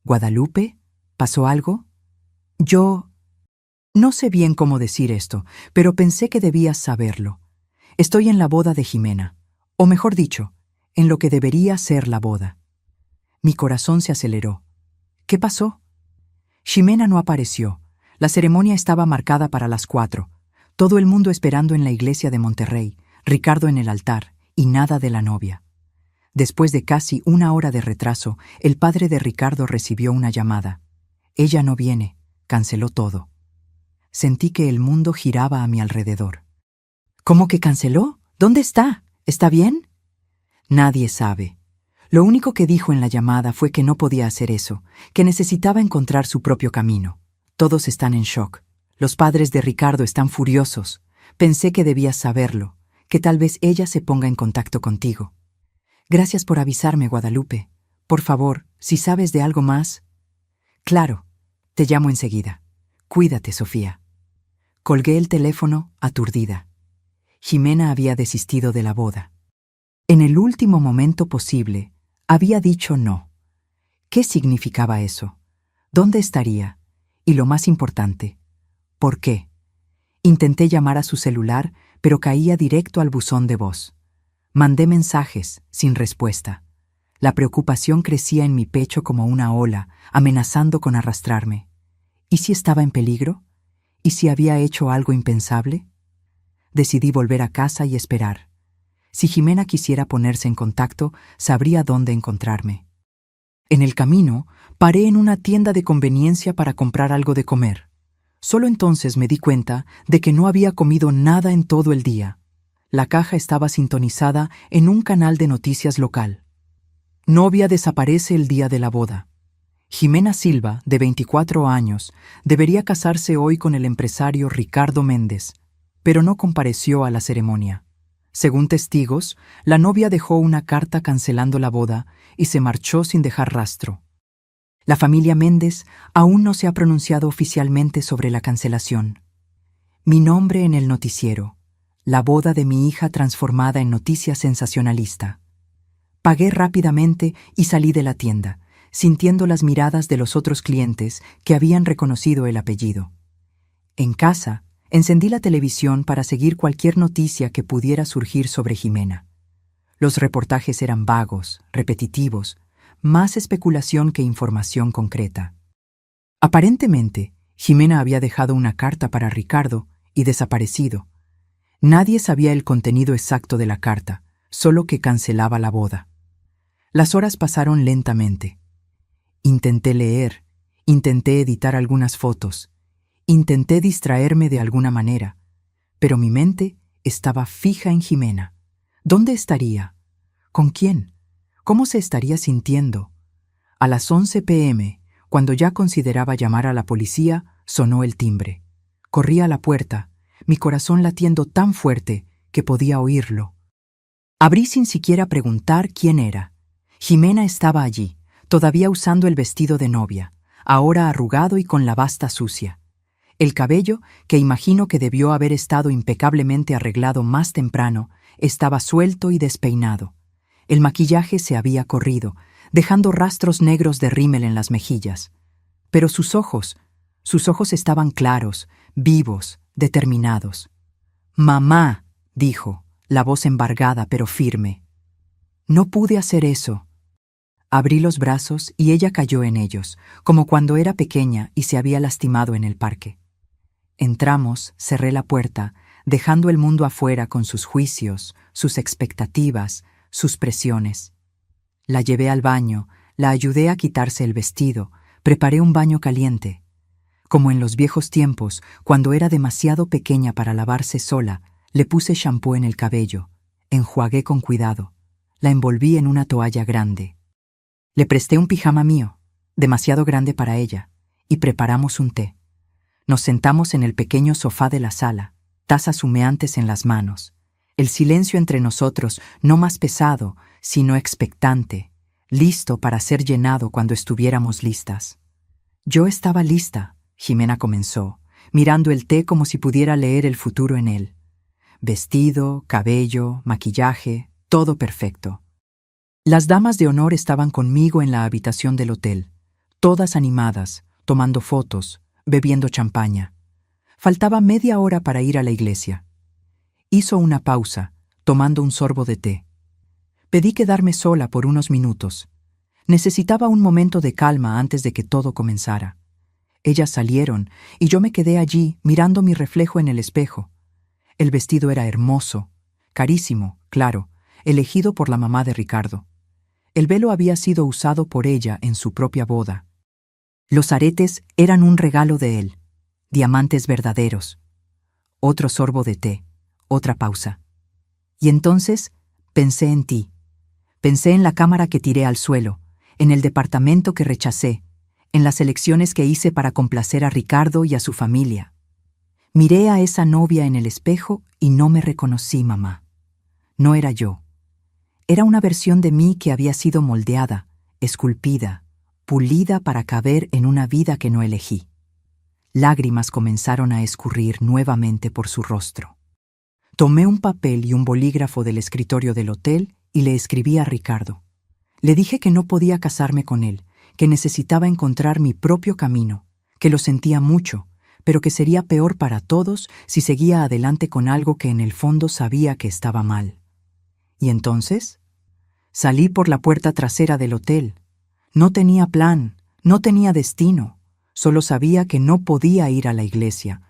«¿Guadalupe? ¿Pasó algo?» Yo no sé bien cómo decir esto, pero pensé que debías saberlo. Estoy en la boda de Jimena, o mejor dicho, en lo que debería ser la boda. Mi corazón se aceleró. ¿Qué pasó? Jimena no apareció. La ceremonia estaba marcada para las 4. Todo el mundo esperando en la iglesia de Monterrey, Ricardo en el altar, y nada de la novia. Después de casi 1 hora de retraso, el padre de Ricardo recibió una llamada. «Ella no viene», canceló todo. Sentí que el mundo giraba a mi alrededor. «¿Cómo que canceló? ¿Dónde está? ¿Está bien?» Nadie sabe. Lo único que dijo en la llamada fue que no podía hacer eso, que necesitaba encontrar su propio camino. Todos están en shock. Los padres de Ricardo están furiosos. Pensé que debías saberlo, que tal vez ella se ponga en contacto contigo. Gracias por avisarme, Guadalupe. Por favor, si sabes de algo más... Claro, te llamo enseguida. Cuídate, Sofía. Colgué el teléfono, aturdida. Jimena había desistido de la boda. En el último momento posible, había dicho no. ¿Qué significaba eso? ¿Dónde estaría? Y lo más importante, ¿por qué? Intenté llamar a su celular, pero caía directo al buzón de voz. Mandé mensajes, sin respuesta. La preocupación crecía en mi pecho como una ola, amenazando con arrastrarme. ¿Y si estaba en peligro? ¿Y si había hecho algo impensable? Decidí volver a casa y esperar. Si Jimena quisiera ponerse en contacto, sabría dónde encontrarme. En el camino, paré en una tienda de conveniencia para comprar algo de comer. Solo entonces me di cuenta de que no había comido nada en todo el día. La caja estaba sintonizada en un canal de noticias local. Novia desaparece el día de la boda. Jimena Silva, de 24 años, debería casarse hoy con el empresario Ricardo Méndez, pero no compareció a la ceremonia. Según testigos, la novia dejó una carta cancelando la boda y se marchó sin dejar rastro. La familia Méndez aún no se ha pronunciado oficialmente sobre la cancelación. Mi nombre en el noticiero, la boda de mi hija transformada en noticia sensacionalista. Pagué rápidamente y salí de la tienda, sintiendo las miradas de los otros clientes que habían reconocido el apellido. En casa, encendí la televisión para seguir cualquier noticia que pudiera surgir sobre Jimena. Los reportajes eran vagos, repetitivos, más especulación que información concreta. Aparentemente, Jimena había dejado una carta para Ricardo y desaparecido. Nadie sabía el contenido exacto de la carta, solo que cancelaba la boda. Las horas pasaron lentamente. Intenté leer, intenté editar algunas fotos, intenté distraerme de alguna manera, pero mi mente estaba fija en Jimena. ¿Dónde estaría? ¿Con quién? ¿Cómo se estaría sintiendo? A las 11 p.m., cuando ya consideraba llamar a la policía, sonó el timbre. Corrí a la puerta, mi corazón latiendo tan fuerte que podía oírlo. Abrí sin siquiera preguntar quién era. Jimena estaba allí, todavía usando el vestido de novia, ahora arrugado y con la basta sucia. El cabello, que imagino que debió haber estado impecablemente arreglado más temprano, estaba suelto y despeinado. El maquillaje se había corrido, dejando rastros negros de rímel en las mejillas. Pero sus ojos estaban claros, vivos, determinados. «Mamá», dijo, la voz embargada pero firme. No pude hacer eso. Abrí los brazos y ella cayó en ellos, como cuando era pequeña y se había lastimado en el parque. Entramos, cerré la puerta, dejando el mundo afuera con sus juicios, sus expectativas, sus presiones. La llevé al baño, la ayudé a quitarse el vestido, preparé un baño caliente. Como en los viejos tiempos, cuando era demasiado pequeña para lavarse sola, le puse champú en el cabello, enjuagué con cuidado, la envolví en una toalla grande. Le presté un pijama mío, demasiado grande para ella, y preparamos un té. Nos sentamos en el pequeño sofá de la sala, tazas humeantes en las manos. El silencio entre nosotros, no más pesado, sino expectante, listo para ser llenado cuando estuviéramos listas. Yo estaba lista, Jimena comenzó, mirando el té como si pudiera leer el futuro en él. Vestido, cabello, maquillaje, todo perfecto. Las damas de honor estaban conmigo en la habitación del hotel, todas animadas, tomando fotos, bebiendo champaña. Faltaba media hora para ir a la iglesia. Hizo una pausa, tomando un sorbo de té. Pedí quedarme sola por unos minutos. Necesitaba un momento de calma antes de que todo comenzara. Ellas salieron y yo me quedé allí mirando mi reflejo en el espejo. El vestido era hermoso, carísimo, claro, elegido por la mamá de Ricardo. El velo había sido usado por ella en su propia boda. Los aretes eran un regalo de él, diamantes verdaderos. Otro sorbo de té, otra pausa. Y entonces pensé en ti. Pensé en la cámara que tiré al suelo, en el departamento que rechacé, en las elecciones que hice para complacer a Ricardo y a su familia. Miré a esa novia en el espejo y no me reconocí, mamá. No era yo. Era una versión de mí que había sido moldeada, esculpida, pulida para caber en una vida que no elegí. Lágrimas comenzaron a escurrir nuevamente por su rostro. Tomé un papel y un bolígrafo del escritorio del hotel y le escribí a Ricardo. Le dije que no podía casarme con él, que necesitaba encontrar mi propio camino, que lo sentía mucho, pero que sería peor para todos si seguía adelante con algo que en el fondo sabía que estaba mal. ¿Y entonces? Salí por la puerta trasera del hotel. No tenía plan, no tenía destino, solo sabía que no podía ir a la iglesia.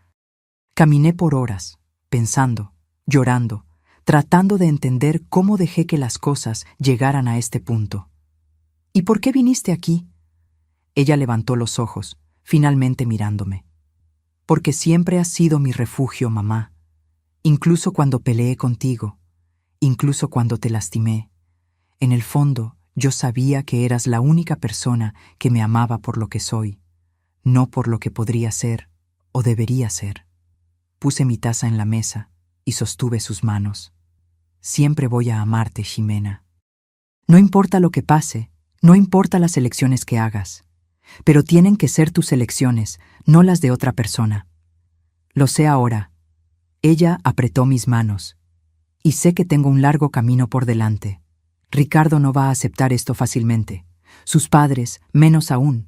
Caminé por horas, pensando, llorando, tratando de entender cómo dejé que las cosas llegaran a este punto. ¿Y por qué viniste aquí? Ella levantó los ojos, finalmente mirándome. Porque siempre has sido mi refugio, mamá. Incluso cuando peleé contigo, incluso cuando te lastimé. En el fondo, yo sabía que eras la única persona que me amaba por lo que soy, no por lo que podría ser o debería ser. Puse mi taza en la mesa y sostuve sus manos. Siempre voy a amarte, Ximena. No importa lo que pase, no importa las elecciones que hagas, pero tienen que ser tus elecciones, no las de otra persona. Lo sé ahora. Ella apretó mis manos. Y sé que tengo un largo camino por delante. Ricardo no va a aceptar esto fácilmente. Sus padres, menos aún.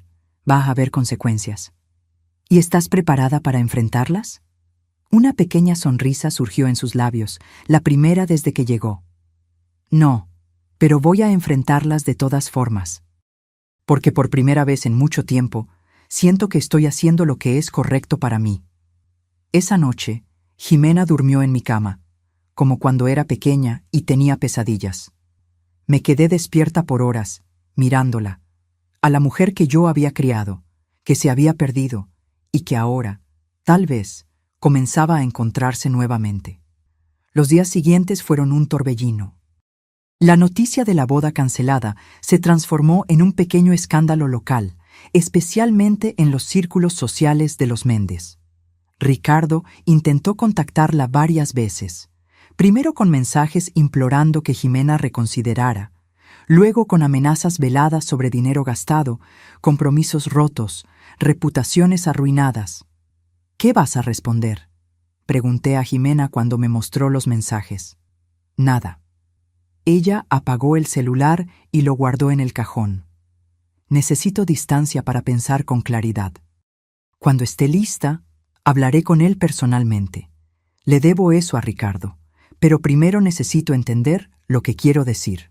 Va a haber consecuencias. ¿Y estás preparada para enfrentarlas? Una pequeña sonrisa surgió en sus labios, la primera desde que llegó. No, pero voy a enfrentarlas de todas formas. Porque por primera vez en mucho tiempo, siento que estoy haciendo lo que es correcto para mí. Esa noche, Ximena durmió en mi cama, como cuando era pequeña y tenía pesadillas. Me quedé despierta por horas, mirándola, a la mujer que yo había criado, que se había perdido y que ahora, tal vez, comenzaba a encontrarse nuevamente. Los días siguientes fueron un torbellino. La noticia de la boda cancelada se transformó en un pequeño escándalo local, especialmente en los círculos sociales de los Méndez. Ricardo intentó contactarla varias veces, primero con mensajes implorando que Ximena reconsiderara, luego con amenazas veladas sobre dinero gastado, compromisos rotos, reputaciones arruinadas. ¿Qué vas a responder?, pregunté a Ximena cuando me mostró los mensajes. Nada. Ella apagó el celular y lo guardó en el cajón. Necesito distancia para pensar con claridad. Cuando esté lista, hablaré con él personalmente. Le debo eso a Ricardo, pero primero necesito entender lo que quiero decir.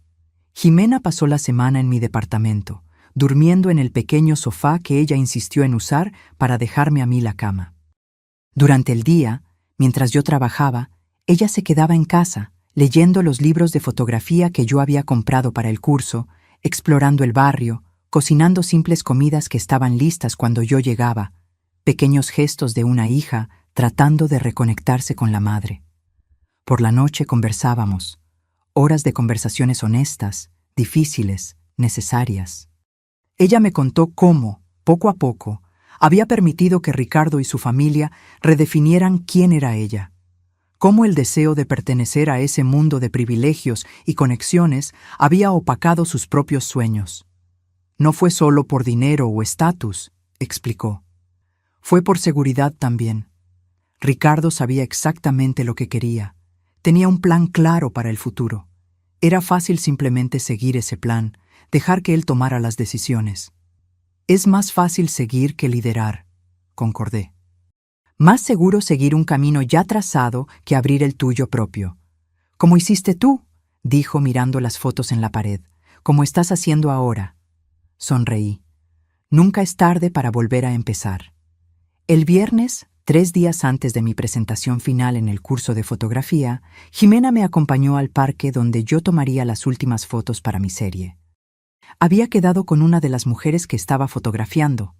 Ximena pasó la semana en mi departamento, durmiendo en el pequeño sofá que ella insistió en usar para dejarme a mí la cama. Durante el día, mientras yo trabajaba, ella se quedaba en casa, leyendo los libros de fotografía que yo había comprado para el curso, explorando el barrio, cocinando simples comidas que estaban listas cuando yo llegaba, pequeños gestos de una hija tratando de reconectarse con la madre. Por la noche conversábamos, horas de conversaciones honestas, difíciles, necesarias. Ella me contó cómo, poco a poco, había permitido que Ricardo y su familia redefinieran quién era ella, Cómo el deseo de pertenecer a ese mundo de privilegios y conexiones había opacado sus propios sueños. No fue solo por dinero o estatus, explicó. Fue por seguridad también. Ricardo sabía exactamente lo que quería. Tenía un plan claro para el futuro. Era fácil simplemente seguir ese plan, dejar que él tomara las decisiones. Es más fácil seguir que liderar, concordé. Más seguro seguir un camino ya trazado que abrir el tuyo propio. Como hiciste tú, dijo mirando las fotos en la pared, como estás haciendo ahora. Sonreí. Nunca es tarde para volver a empezar. El viernes, 3 días antes de mi presentación final en el curso de fotografía, Jimena me acompañó al parque donde yo tomaría las últimas fotos para mi serie. Había quedado con una de las mujeres que estaba fotografiando,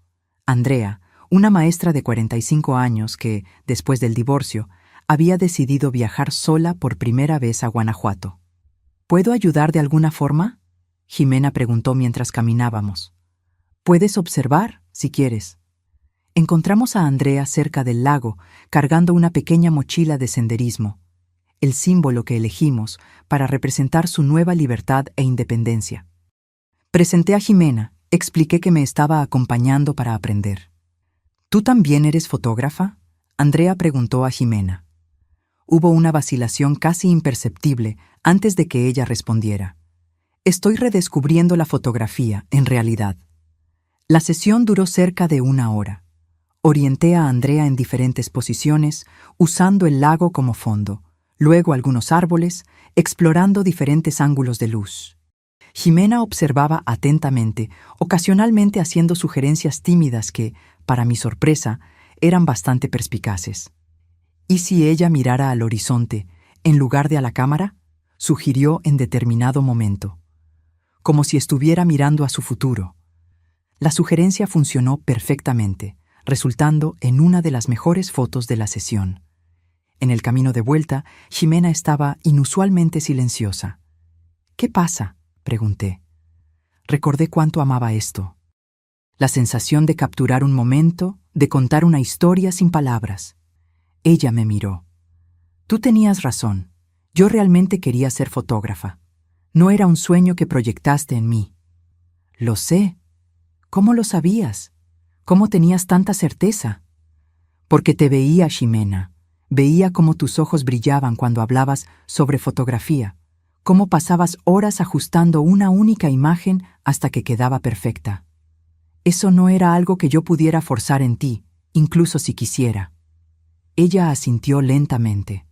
Andrea, una maestra de 45 años que, después del divorcio, había decidido viajar sola por primera vez a Guanajuato. ¿Puedo ayudar de alguna forma?, Jimena preguntó mientras caminábamos. Puedes observar, si quieres. Encontramos a Andrea cerca del lago, cargando una pequeña mochila de senderismo, el símbolo que elegimos para representar su nueva libertad e independencia. Presenté a Jimena, expliqué que me estaba acompañando para aprender. ¿Tú también eres fotógrafa?, Andrea preguntó a Jimena. Hubo una vacilación casi imperceptible antes de que ella respondiera. Estoy redescubriendo la fotografía, en realidad. La sesión duró cerca de 1 hora. Orienté a Andrea en diferentes posiciones, usando el lago como fondo, luego algunos árboles, explorando diferentes ángulos de luz. Jimena observaba atentamente, ocasionalmente haciendo sugerencias tímidas que, para mi sorpresa, eran bastante perspicaces. ¿Y si ella mirara al horizonte, en lugar de a la cámara?, sugirió en determinado momento. Como si estuviera mirando a su futuro. La sugerencia funcionó perfectamente, resultando en una de las mejores fotos de la sesión. En el camino de vuelta, Jimena estaba inusualmente silenciosa. ¿Qué pasa?, pregunté. Recordé cuánto amaba esto. La sensación de capturar un momento, de contar una historia sin palabras. Ella me miró. Tú tenías razón. Yo realmente quería ser fotógrafa. No era un sueño que proyectaste en mí. Lo sé. ¿Cómo lo sabías? ¿Cómo tenías tanta certeza? Porque te veía, Ximena. Veía cómo tus ojos brillaban cuando hablabas sobre fotografía, cómo pasabas horas ajustando una única imagen hasta que quedaba perfecta. Eso no era algo que yo pudiera forzar en ti, incluso si quisiera. Ella asintió lentamente.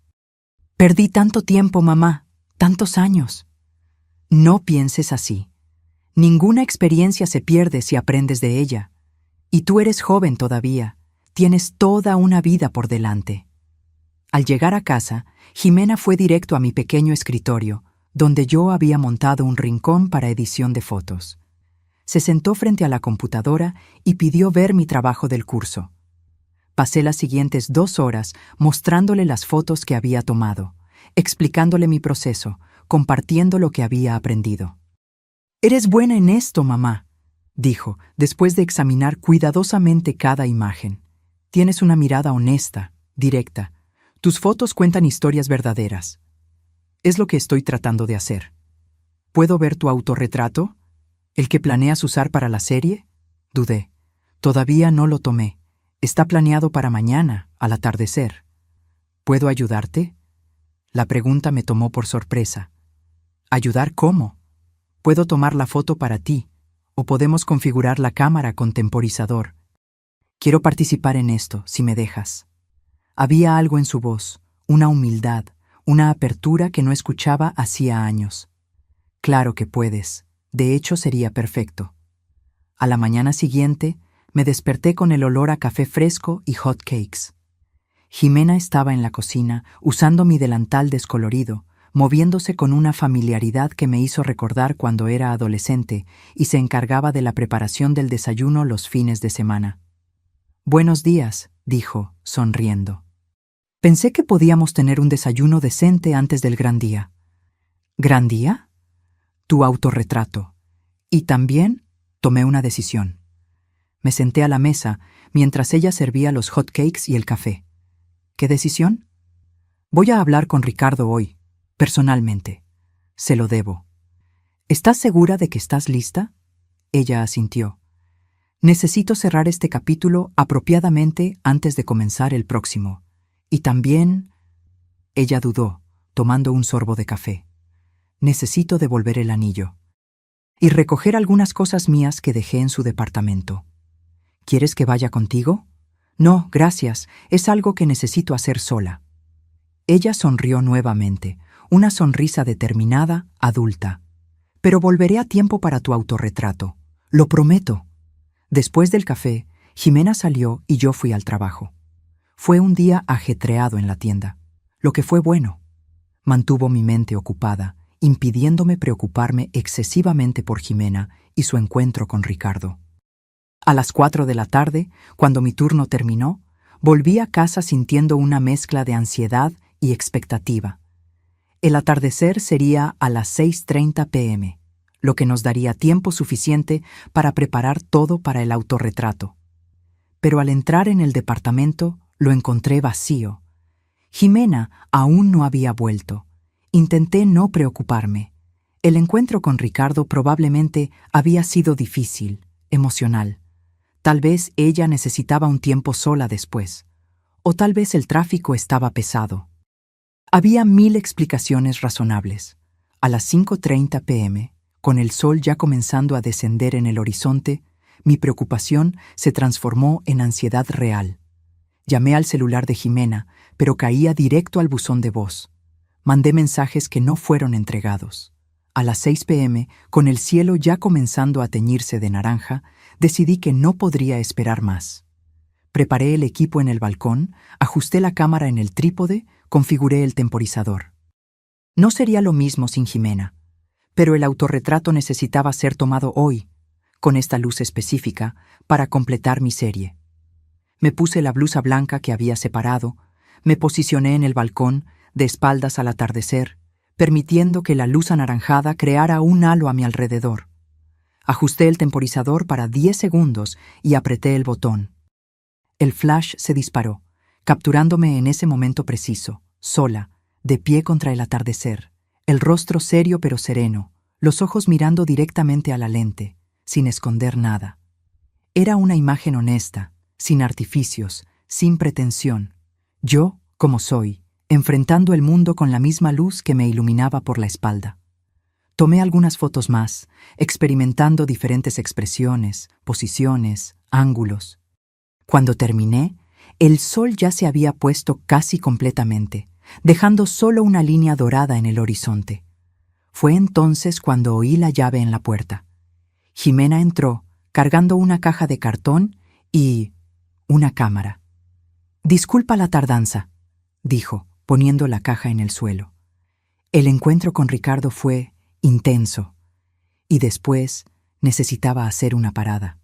Perdí tanto tiempo, mamá, tantos años. No pienses así. Ninguna experiencia se pierde si aprendes de ella. Y tú eres joven todavía. Tienes toda una vida por delante. Al llegar a casa, Jimena fue directo a mi pequeño escritorio, donde yo había montado un rincón para edición de fotos. Se sentó frente a la computadora y pidió ver mi trabajo del curso. Pasé las siguientes 2 horas mostrándole las fotos que había tomado, explicándole mi proceso, compartiendo lo que había aprendido. «Eres buena en esto, mamá», dijo, después de examinar cuidadosamente cada imagen. «Tienes una mirada honesta, directa. Tus fotos cuentan historias verdaderas. Es lo que estoy tratando de hacer. ¿Puedo ver tu autorretrato? ¿El que planeas usar para la serie?», dudé. Todavía no lo tomé. Está planeado para mañana, al atardecer. ¿Puedo ayudarte? La pregunta me tomó por sorpresa. ¿Ayudar cómo? Puedo tomar la foto para ti, o podemos configurar la cámara con temporizador. Quiero participar en esto, si me dejas. Había algo en su voz, una humildad, una apertura que no escuchaba hacía años. Claro que puedes. De hecho, sería perfecto. A la mañana siguiente, me desperté con el olor a café fresco y hot cakes. Jimena estaba en la cocina, usando mi delantal descolorido, moviéndose con una familiaridad que me hizo recordar cuando era adolescente y se encargaba de la preparación del desayuno los fines de semana. «Buenos días», dijo, sonriendo. Pensé que podíamos tener un desayuno decente antes del gran día. ¿Gran día? Tu autorretrato. Y también tomé una decisión. Me senté a la mesa mientras ella servía los hot cakes y el café. ¿Qué decisión? Voy a hablar con Ricardo hoy, personalmente. Se lo debo. ¿Estás segura de que estás lista? Ella asintió. Necesito cerrar este capítulo apropiadamente antes de comenzar el próximo. Y también... Ella dudó, tomando un sorbo de café. Necesito devolver el anillo. Y recoger algunas cosas mías que dejé en su departamento. ¿Quieres que vaya contigo? No, gracias. Es algo que necesito hacer sola. Ella sonrió nuevamente, una sonrisa determinada, adulta. Pero volveré a tiempo para tu autorretrato. Lo prometo. Después del café, Jimena salió y yo fui al trabajo. Fue un día ajetreado en la tienda, lo que fue bueno. Mantuvo mi mente ocupada, impidiéndome preocuparme excesivamente por Jimena y su encuentro con Ricardo. A las 4 de la tarde, cuando mi turno terminó, volví a casa sintiendo una mezcla de ansiedad y expectativa. El atardecer sería a las 6:30 p.m., lo que nos daría tiempo suficiente para preparar todo para el autorretrato. Pero al entrar en el departamento, lo encontré vacío. Jimena aún no había vuelto. Intenté no preocuparme. El encuentro con Ricardo probablemente había sido difícil, emocional. Tal vez ella necesitaba un tiempo sola después. O tal vez el tráfico estaba pesado. Había 1000 explicaciones razonables. A las 5:30 p.m., con el sol ya comenzando a descender en el horizonte, mi preocupación se transformó en ansiedad real. Llamé al celular de Jimena, pero caía directo al buzón de voz. Mandé mensajes que no fueron entregados. A las 6 p.m., con el cielo ya comenzando a teñirse de naranja, decidí que no podría esperar más. Preparé el equipo en el balcón, ajusté la cámara en el trípode, configuré el temporizador. No sería lo mismo sin Jimena, pero el autorretrato necesitaba ser tomado hoy, con esta luz específica, para completar mi serie. Me puse la blusa blanca que había separado, me posicioné en el balcón, de espaldas al atardecer, permitiendo que la luz anaranjada creara un halo a mi alrededor. Ajusté el temporizador para 10 segundos y apreté el botón. El flash se disparó, capturándome en ese momento preciso, sola, de pie contra el atardecer, el rostro serio pero sereno, los ojos mirando directamente a la lente, sin esconder nada. Era una imagen honesta, sin artificios, sin pretensión. Yo, como soy, enfrentando el mundo con la misma luz que me iluminaba por la espalda. Tomé algunas fotos más, experimentando diferentes expresiones, posiciones, ángulos. Cuando terminé, el sol ya se había puesto casi completamente, dejando solo una línea dorada en el horizonte. Fue entonces cuando oí la llave en la puerta. Jimena entró, cargando una caja de cartón y una cámara. «Disculpa la tardanza», dijo, poniendo la caja en el suelo. El encuentro con Ricardo fue intenso, y después necesitaba hacer una parada.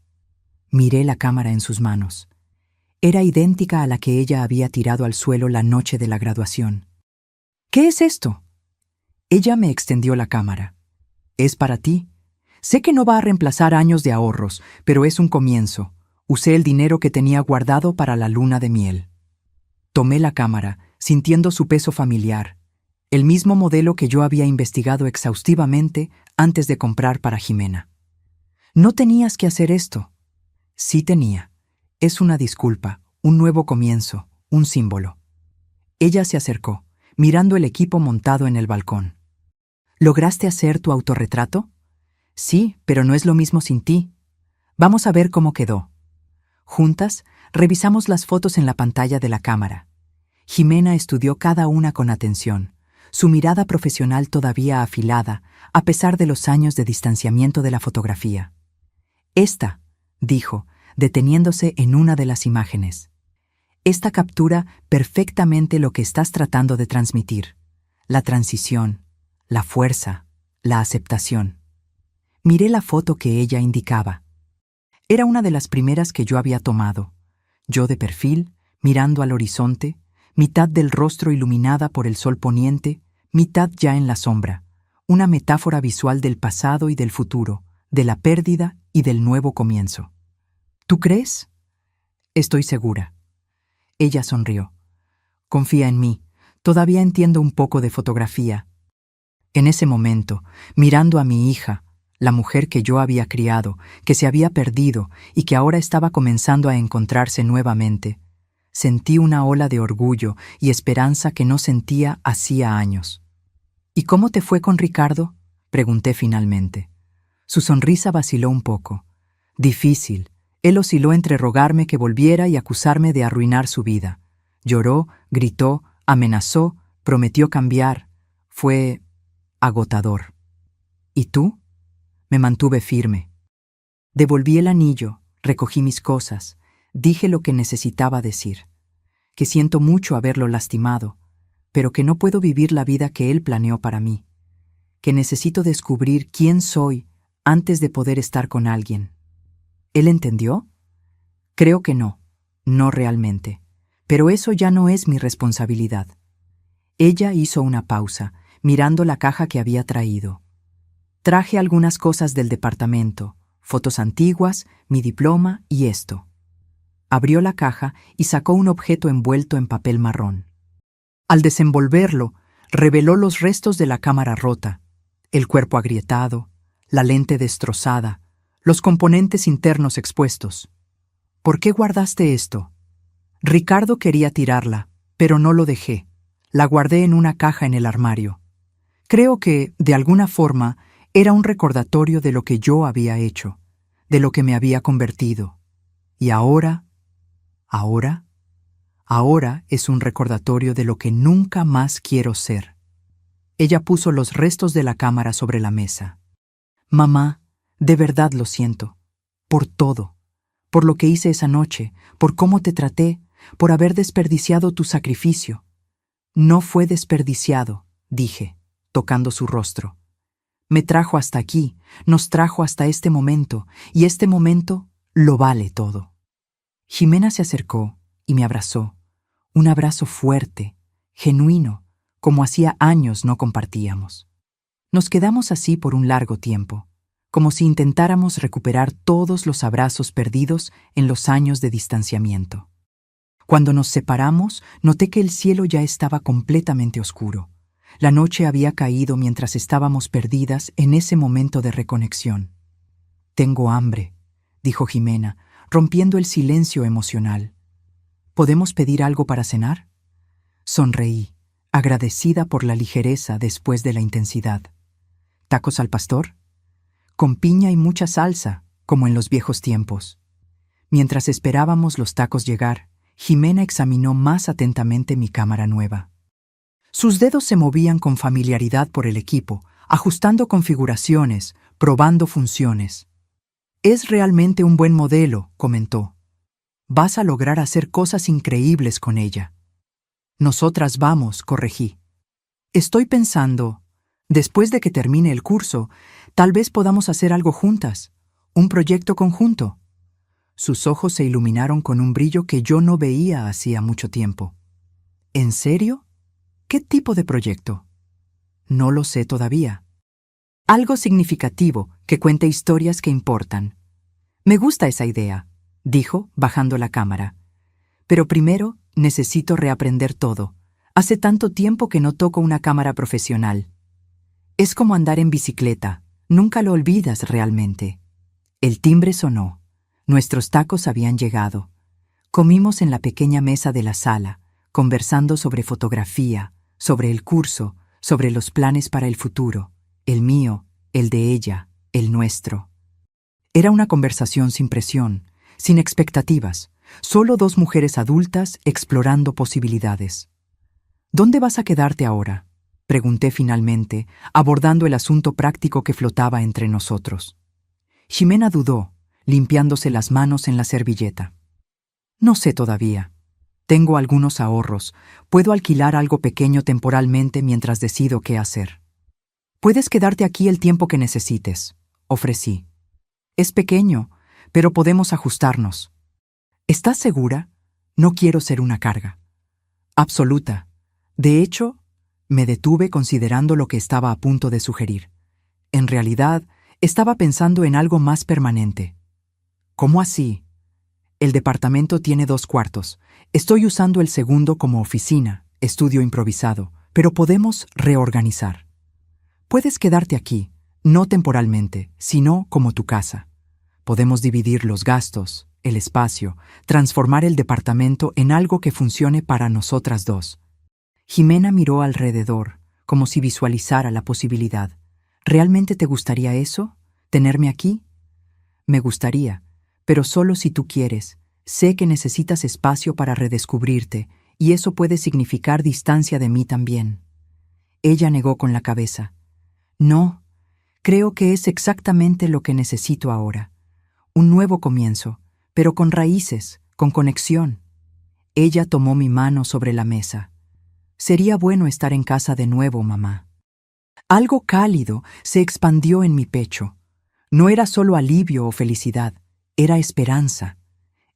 Miré la cámara en sus manos. Era idéntica a la que ella había tirado al suelo la noche de la graduación. «¿Qué es esto?» Ella me extendió la cámara. «Es para ti. Sé que no va a reemplazar años de ahorros, pero es un comienzo. Usé el dinero que tenía guardado para la luna de miel». Tomé la cámara, sintiendo su peso familiar, el mismo modelo que yo había investigado exhaustivamente antes de comprar para Jimena. «No tenías que hacer esto». Sí tenía. Es una disculpa, un nuevo comienzo, un símbolo. Ella se acercó, mirando el equipo montado en el balcón. «¿Lograste hacer tu autorretrato?» «Sí, pero no es lo mismo sin ti. Vamos a ver cómo quedó». Juntas, revisamos las fotos en la pantalla de la cámara. Jimena estudió cada una con atención, su mirada profesional todavía afilada, a pesar de los años de distanciamiento de la fotografía. «Esta», dijo, deteniéndose en una de las imágenes. «Esta captura perfectamente lo que estás tratando de transmitir. La transición, la fuerza, la aceptación». Miré la foto que ella indicaba. Era una de las primeras que yo había tomado. Yo de perfil, mirando al horizonte, mitad del rostro iluminada por el sol poniente, mitad ya en la sombra. Una metáfora visual del pasado y del futuro, de la pérdida y del nuevo comienzo. «¿Tú crees?» «Estoy segura». Ella sonrió. «Confía en mí. Todavía entiendo un poco de fotografía. En ese momento, mirando a mi hija, la mujer que yo había criado, que se había perdido y que ahora estaba comenzando a encontrarse nuevamente, sentí una ola de orgullo y esperanza que no sentía hacía años. ¿Y cómo te fue con Ricardo?, pregunté finalmente. Su sonrisa vaciló un poco. Difícil. Él osciló entre rogarme que volviera y acusarme de arruinar su vida. Lloró, gritó, amenazó, prometió cambiar. Fue agotador. ¿Y tú? Me mantuve firme. Devolví el anillo, recogí mis cosas, dije lo que necesitaba decir, que siento mucho haberlo lastimado, pero que no puedo vivir la vida que él planeó para mí, que necesito descubrir quién soy antes de poder estar con alguien. ¿Él entendió? Creo que no, no realmente, pero eso ya no es mi responsabilidad. Ella hizo una pausa, mirando la caja que había traído. Traje algunas cosas del departamento, fotos antiguas, mi diploma y esto. Abrió la caja y sacó un objeto envuelto en papel marrón. Al desenvolverlo, reveló los restos de la cámara rota, el cuerpo agrietado, la lente destrozada, los componentes internos expuestos. ¿Por qué guardaste esto? Ricardo quería tirarla, pero no lo dejé. La guardé en una caja en el armario. Creo que, de alguna forma, era un recordatorio de lo que yo había hecho, de lo que me había convertido. Y ahora es un recordatorio de lo que nunca más quiero ser. Ella puso los restos de la cámara sobre la mesa. Mamá, de verdad lo siento. Por todo. Por lo que hice esa noche, por cómo te traté, por haber desperdiciado tu sacrificio. No fue desperdiciado, dije, tocando su rostro. Me trajo hasta aquí, nos trajo hasta este momento, y este momento lo vale todo. Ximena se acercó y me abrazó. Un abrazo fuerte, genuino, como hacía años no compartíamos. Nos quedamos así por un largo tiempo, como si intentáramos recuperar todos los abrazos perdidos en los años de distanciamiento. Cuando nos separamos, noté que el cielo ya estaba completamente oscuro. La noche había caído mientras estábamos perdidas en ese momento de reconexión. «Tengo hambre», dijo Ximena, rompiendo el silencio emocional. «¿Podemos pedir algo para cenar?» Sonreí, agradecida por la ligereza después de la intensidad. «¿Tacos al pastor?» «Con piña y mucha salsa, como en los viejos tiempos». Mientras esperábamos los tacos llegar, Ximena examinó más atentamente mi cámara nueva. Sus dedos se movían con familiaridad por el equipo, ajustando configuraciones, probando funciones. «Es realmente un buen modelo», comentó. «Vas a lograr hacer cosas increíbles con ella». «Nosotras vamos», corregí. «Estoy pensando, después de que termine el curso, tal vez podamos hacer algo juntas, un proyecto conjunto». Sus ojos se iluminaron con un brillo que yo no veía hacía mucho tiempo. «¿En serio? ¿Qué tipo de proyecto?» «No lo sé todavía». «Algo significativo, que cuente historias que importan». «Me gusta esa idea», dijo, bajando la cámara. «Pero primero necesito reaprender todo. Hace tanto tiempo que no toco una cámara profesional. Es como andar en bicicleta, nunca lo olvidas realmente». El timbre sonó. Nuestros tacos habían llegado. Comimos en la pequeña mesa de la sala, conversando sobre fotografía, sobre el curso, sobre los planes para el futuro, el mío, el de ella, el nuestro. Era una conversación sin presión, sin expectativas, solo dos mujeres adultas explorando posibilidades. «¿Dónde vas a quedarte ahora?», pregunté finalmente, abordando el asunto práctico que flotaba entre nosotros. Ximena dudó, limpiándose las manos en la servilleta. «No sé todavía. Tengo algunos ahorros. Puedo alquilar algo pequeño temporalmente mientras decido qué hacer». «Puedes quedarte aquí el tiempo que necesites», ofrecí. «Es pequeño, pero podemos ajustarnos». «¿Estás segura? No quiero ser una carga». «Absoluta. De hecho, me detuve considerando lo que estaba a punto de sugerir. En realidad, estaba pensando en algo más permanente». «¿Cómo así?» «El departamento tiene 2 cuartos. Estoy usando el segundo como oficina», estudio improvisado, pero podemos reorganizar. Puedes quedarte aquí, no temporalmente, sino como tu casa. Podemos dividir los gastos, el espacio, transformar el departamento en algo que funcione para nosotras dos. Jimena miró alrededor, como si visualizara la posibilidad. ¿Realmente te gustaría eso? ¿Tenerme aquí? Me gustaría, pero solo si tú quieres. Sé que necesitas espacio para redescubrirte, y eso puede significar distancia de mí también. Ella negó con la cabeza. No, creo que es exactamente lo que necesito ahora. Un nuevo comienzo, pero con raíces, con conexión. Ella tomó mi mano sobre la mesa. Sería bueno estar en casa de nuevo, mamá. Algo cálido se expandió en mi pecho. No era solo alivio o felicidad, era esperanza.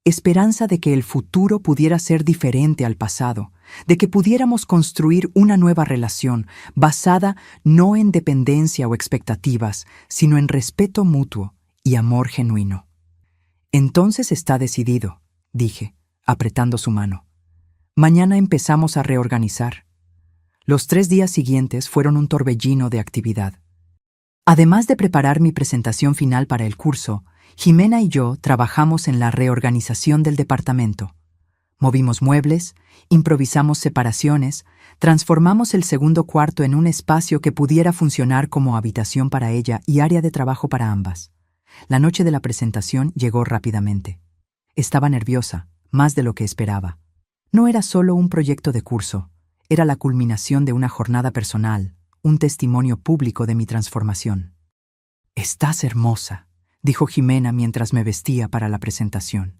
Esperanza de que el futuro pudiera ser diferente al pasado, de que pudiéramos construir una nueva relación basada no en dependencia o expectativas, sino en respeto mutuo y amor genuino. Entonces está decidido, dije, apretando su mano. Mañana empezamos a reorganizar. Los 3 días siguientes fueron un torbellino de actividad. Además de preparar mi presentación final para el curso, Jimena y yo trabajamos en la reorganización del departamento. Movimos muebles, improvisamos separaciones, transformamos el segundo cuarto en un espacio que pudiera funcionar como habitación para ella y área de trabajo para ambas. La noche de la presentación llegó rápidamente. Estaba nerviosa, más de lo que esperaba. No era solo un proyecto de curso, era la culminación de una jornada personal, un testimonio público de mi transformación. «Estás hermosa», dijo Jimena mientras me vestía para la presentación.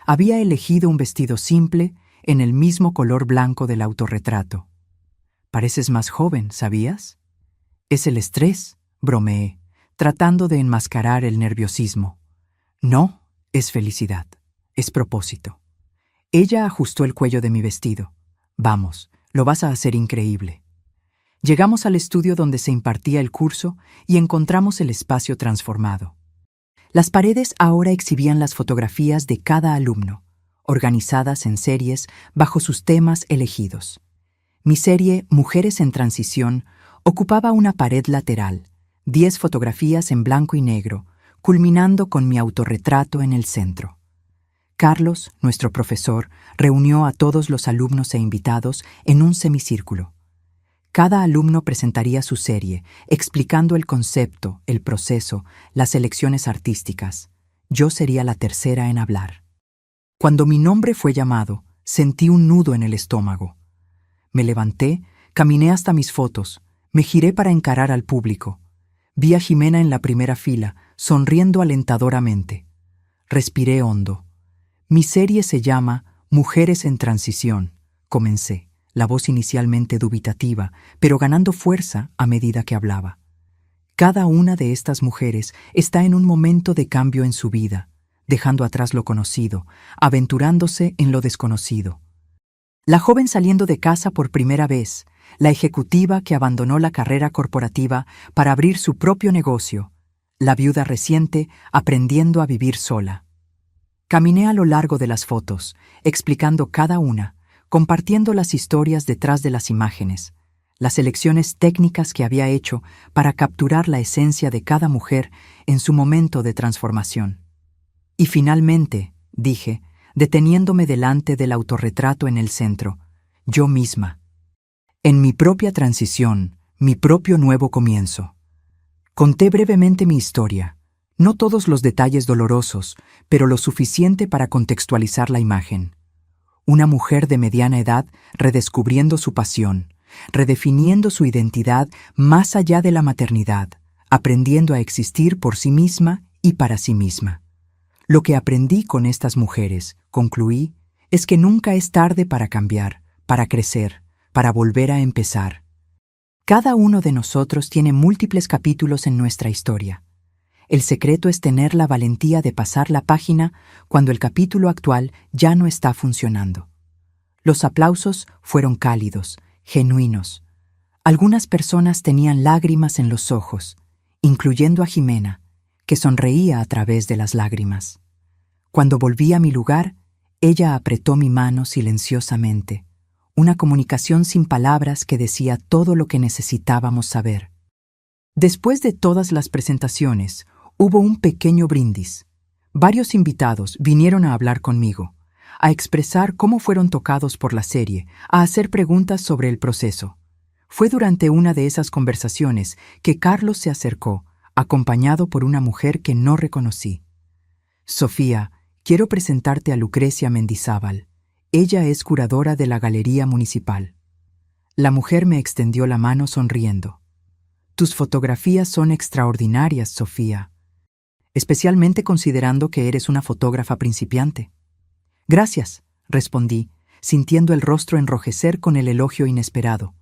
Había elegido un vestido simple, en el mismo color blanco del autorretrato. «Pareces más joven, ¿sabías?» «Es el estrés», bromeé, tratando de enmascarar el nerviosismo. «No, es felicidad, es propósito». Ella ajustó el cuello de mi vestido. «Vamos, lo vas a hacer increíble». Llegamos al estudio donde se impartía el curso y encontramos el espacio transformado. Las paredes ahora exhibían las fotografías de cada alumno, organizadas en series bajo sus temas elegidos. Mi serie Mujeres en Transición ocupaba una pared lateral, 10 fotografías en blanco y negro, culminando con mi autorretrato en el centro. Carlos, nuestro profesor, reunió a todos los alumnos e invitados en un semicírculo. Cada alumno presentaría su serie, explicando el concepto, el proceso, las elecciones artísticas. Yo sería la tercera en hablar. Cuando mi nombre fue llamado, sentí un nudo en el estómago. Me levanté, caminé hasta mis fotos, me giré para encarar al público. Vi a Jimena en la primera fila, sonriendo alentadoramente. Respiré hondo. Mi serie se llama Mujeres en Transición, comencé, la voz inicialmente dubitativa, pero ganando fuerza a medida que hablaba. Cada una de estas mujeres está en un momento de cambio en su vida, dejando atrás lo conocido, aventurándose en lo desconocido. La joven saliendo de casa por primera vez, la ejecutiva que abandonó la carrera corporativa para abrir su propio negocio, la viuda reciente aprendiendo a vivir sola. Caminé a lo largo de las fotos, explicando cada una, compartiendo las historias detrás de las imágenes, las elecciones técnicas que había hecho para capturar la esencia de cada mujer en su momento de transformación. Y finalmente, dije, deteniéndome delante del autorretrato en el centro, yo misma. En mi propia transición, mi propio nuevo comienzo. Conté brevemente mi historia. No todos los detalles dolorosos, pero lo suficiente para contextualizar la imagen. Una mujer de mediana edad redescubriendo su pasión, redefiniendo su identidad más allá de la maternidad, aprendiendo a existir por sí misma y para sí misma. Lo que aprendí con estas mujeres, concluí, es que nunca es tarde para cambiar, para crecer, para volver a empezar. Cada uno de nosotros tiene múltiples capítulos en nuestra historia. El secreto es tener la valentía de pasar la página cuando el capítulo actual ya no está funcionando. Los aplausos fueron cálidos, genuinos. Algunas personas tenían lágrimas en los ojos, incluyendo a Jimena, que sonreía a través de las lágrimas. Cuando volví a mi lugar, ella apretó mi mano silenciosamente, una comunicación sin palabras que decía todo lo que necesitábamos saber. Después de todas las presentaciones, hubo un pequeño brindis. Varios invitados vinieron a hablar conmigo, a expresar cómo fueron tocados por la serie, a hacer preguntas sobre el proceso. Fue durante una de esas conversaciones que Carlos se acercó, acompañado por una mujer que no reconocí. Sofía, quiero presentarte a Lucrecia Mendizábal. Ella es curadora de la Galería Municipal. La mujer me extendió la mano sonriendo. Tus fotografías son extraordinarias, Sofía, especialmente considerando que eres una fotógrafa principiante. Gracias, respondí, sintiendo el rostro enrojecer con el elogio inesperado.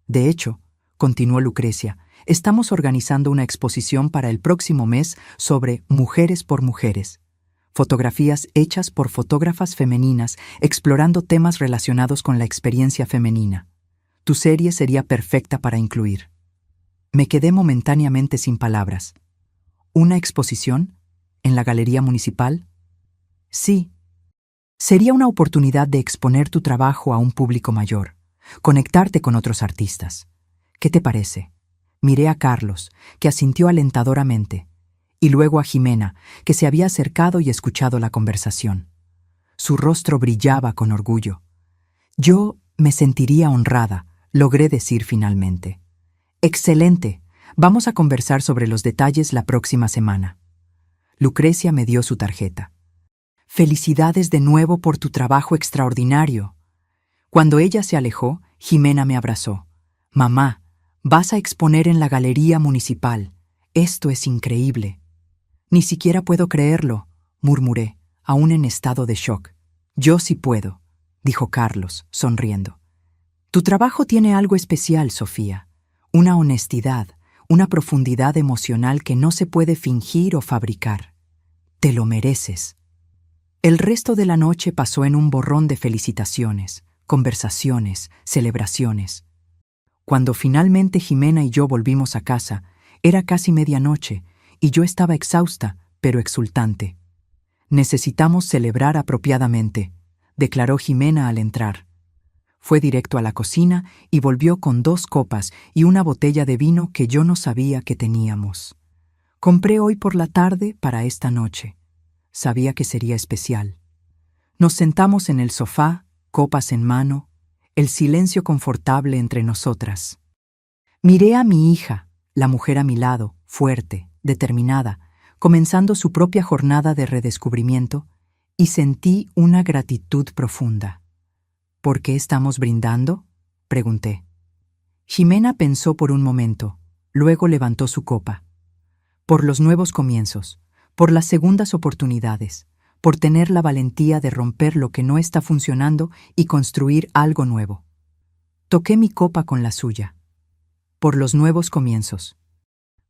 De hecho, continuó Lucrecia, estamos organizando una exposición para el próximo mes sobre Mujeres por Mujeres. Fotografías hechas por fotógrafas femeninas explorando temas relacionados con la experiencia femenina. Tu serie sería perfecta para incluir. Me quedé momentáneamente sin palabras. ¿Una exposición? ¿En la Galería Municipal? Sí. Sería una oportunidad de exponer tu trabajo a un público mayor, conectarte con otros artistas. ¿Qué te parece? Miré a Carlos, que asintió alentadoramente, y luego a Jimena, que se había acercado y escuchado la conversación. Su rostro brillaba con orgullo. Yo me sentiría honrada, logré decir finalmente. Excelente. Vamos a conversar sobre los detalles la próxima semana. Lucrecia me dio su tarjeta. Felicidades de nuevo por tu trabajo extraordinario. Cuando ella se alejó, Jimena me abrazó. Mamá, vas a exponer en la Galería Municipal. Esto es increíble. Ni siquiera puedo creerlo, murmuré, aún en estado de shock. Yo sí puedo, dijo Carlos, sonriendo. Tu trabajo tiene algo especial, Sofía. Una honestidad, una profundidad emocional que no se puede fingir o fabricar. Te lo mereces. El resto de la noche pasó en un borrón de felicitaciones, conversaciones, celebraciones. Cuando finalmente Jimena y yo volvimos a casa, era casi medianoche y yo estaba exhausta, pero exultante. Necesitamos celebrar apropiadamente, declaró Jimena al entrar. Fue directo a la cocina y volvió con 2 copas y una botella de vino que yo no sabía que teníamos. Compré hoy por la tarde para esta noche. Sabía que sería especial. Nos sentamos en el sofá, copas en mano, el silencio confortable entre nosotras. Miré a mi hija, la mujer a mi lado, fuerte, determinada, comenzando su propia jornada de redescubrimiento, y sentí una gratitud profunda. ¿Por qué estamos brindando?, pregunté. Jimena pensó por un momento, luego levantó su copa. Por los nuevos comienzos, por las segundas oportunidades, por tener la valentía de romper lo que no está funcionando y construir algo nuevo. Toqué mi copa con la suya. Por los nuevos comienzos.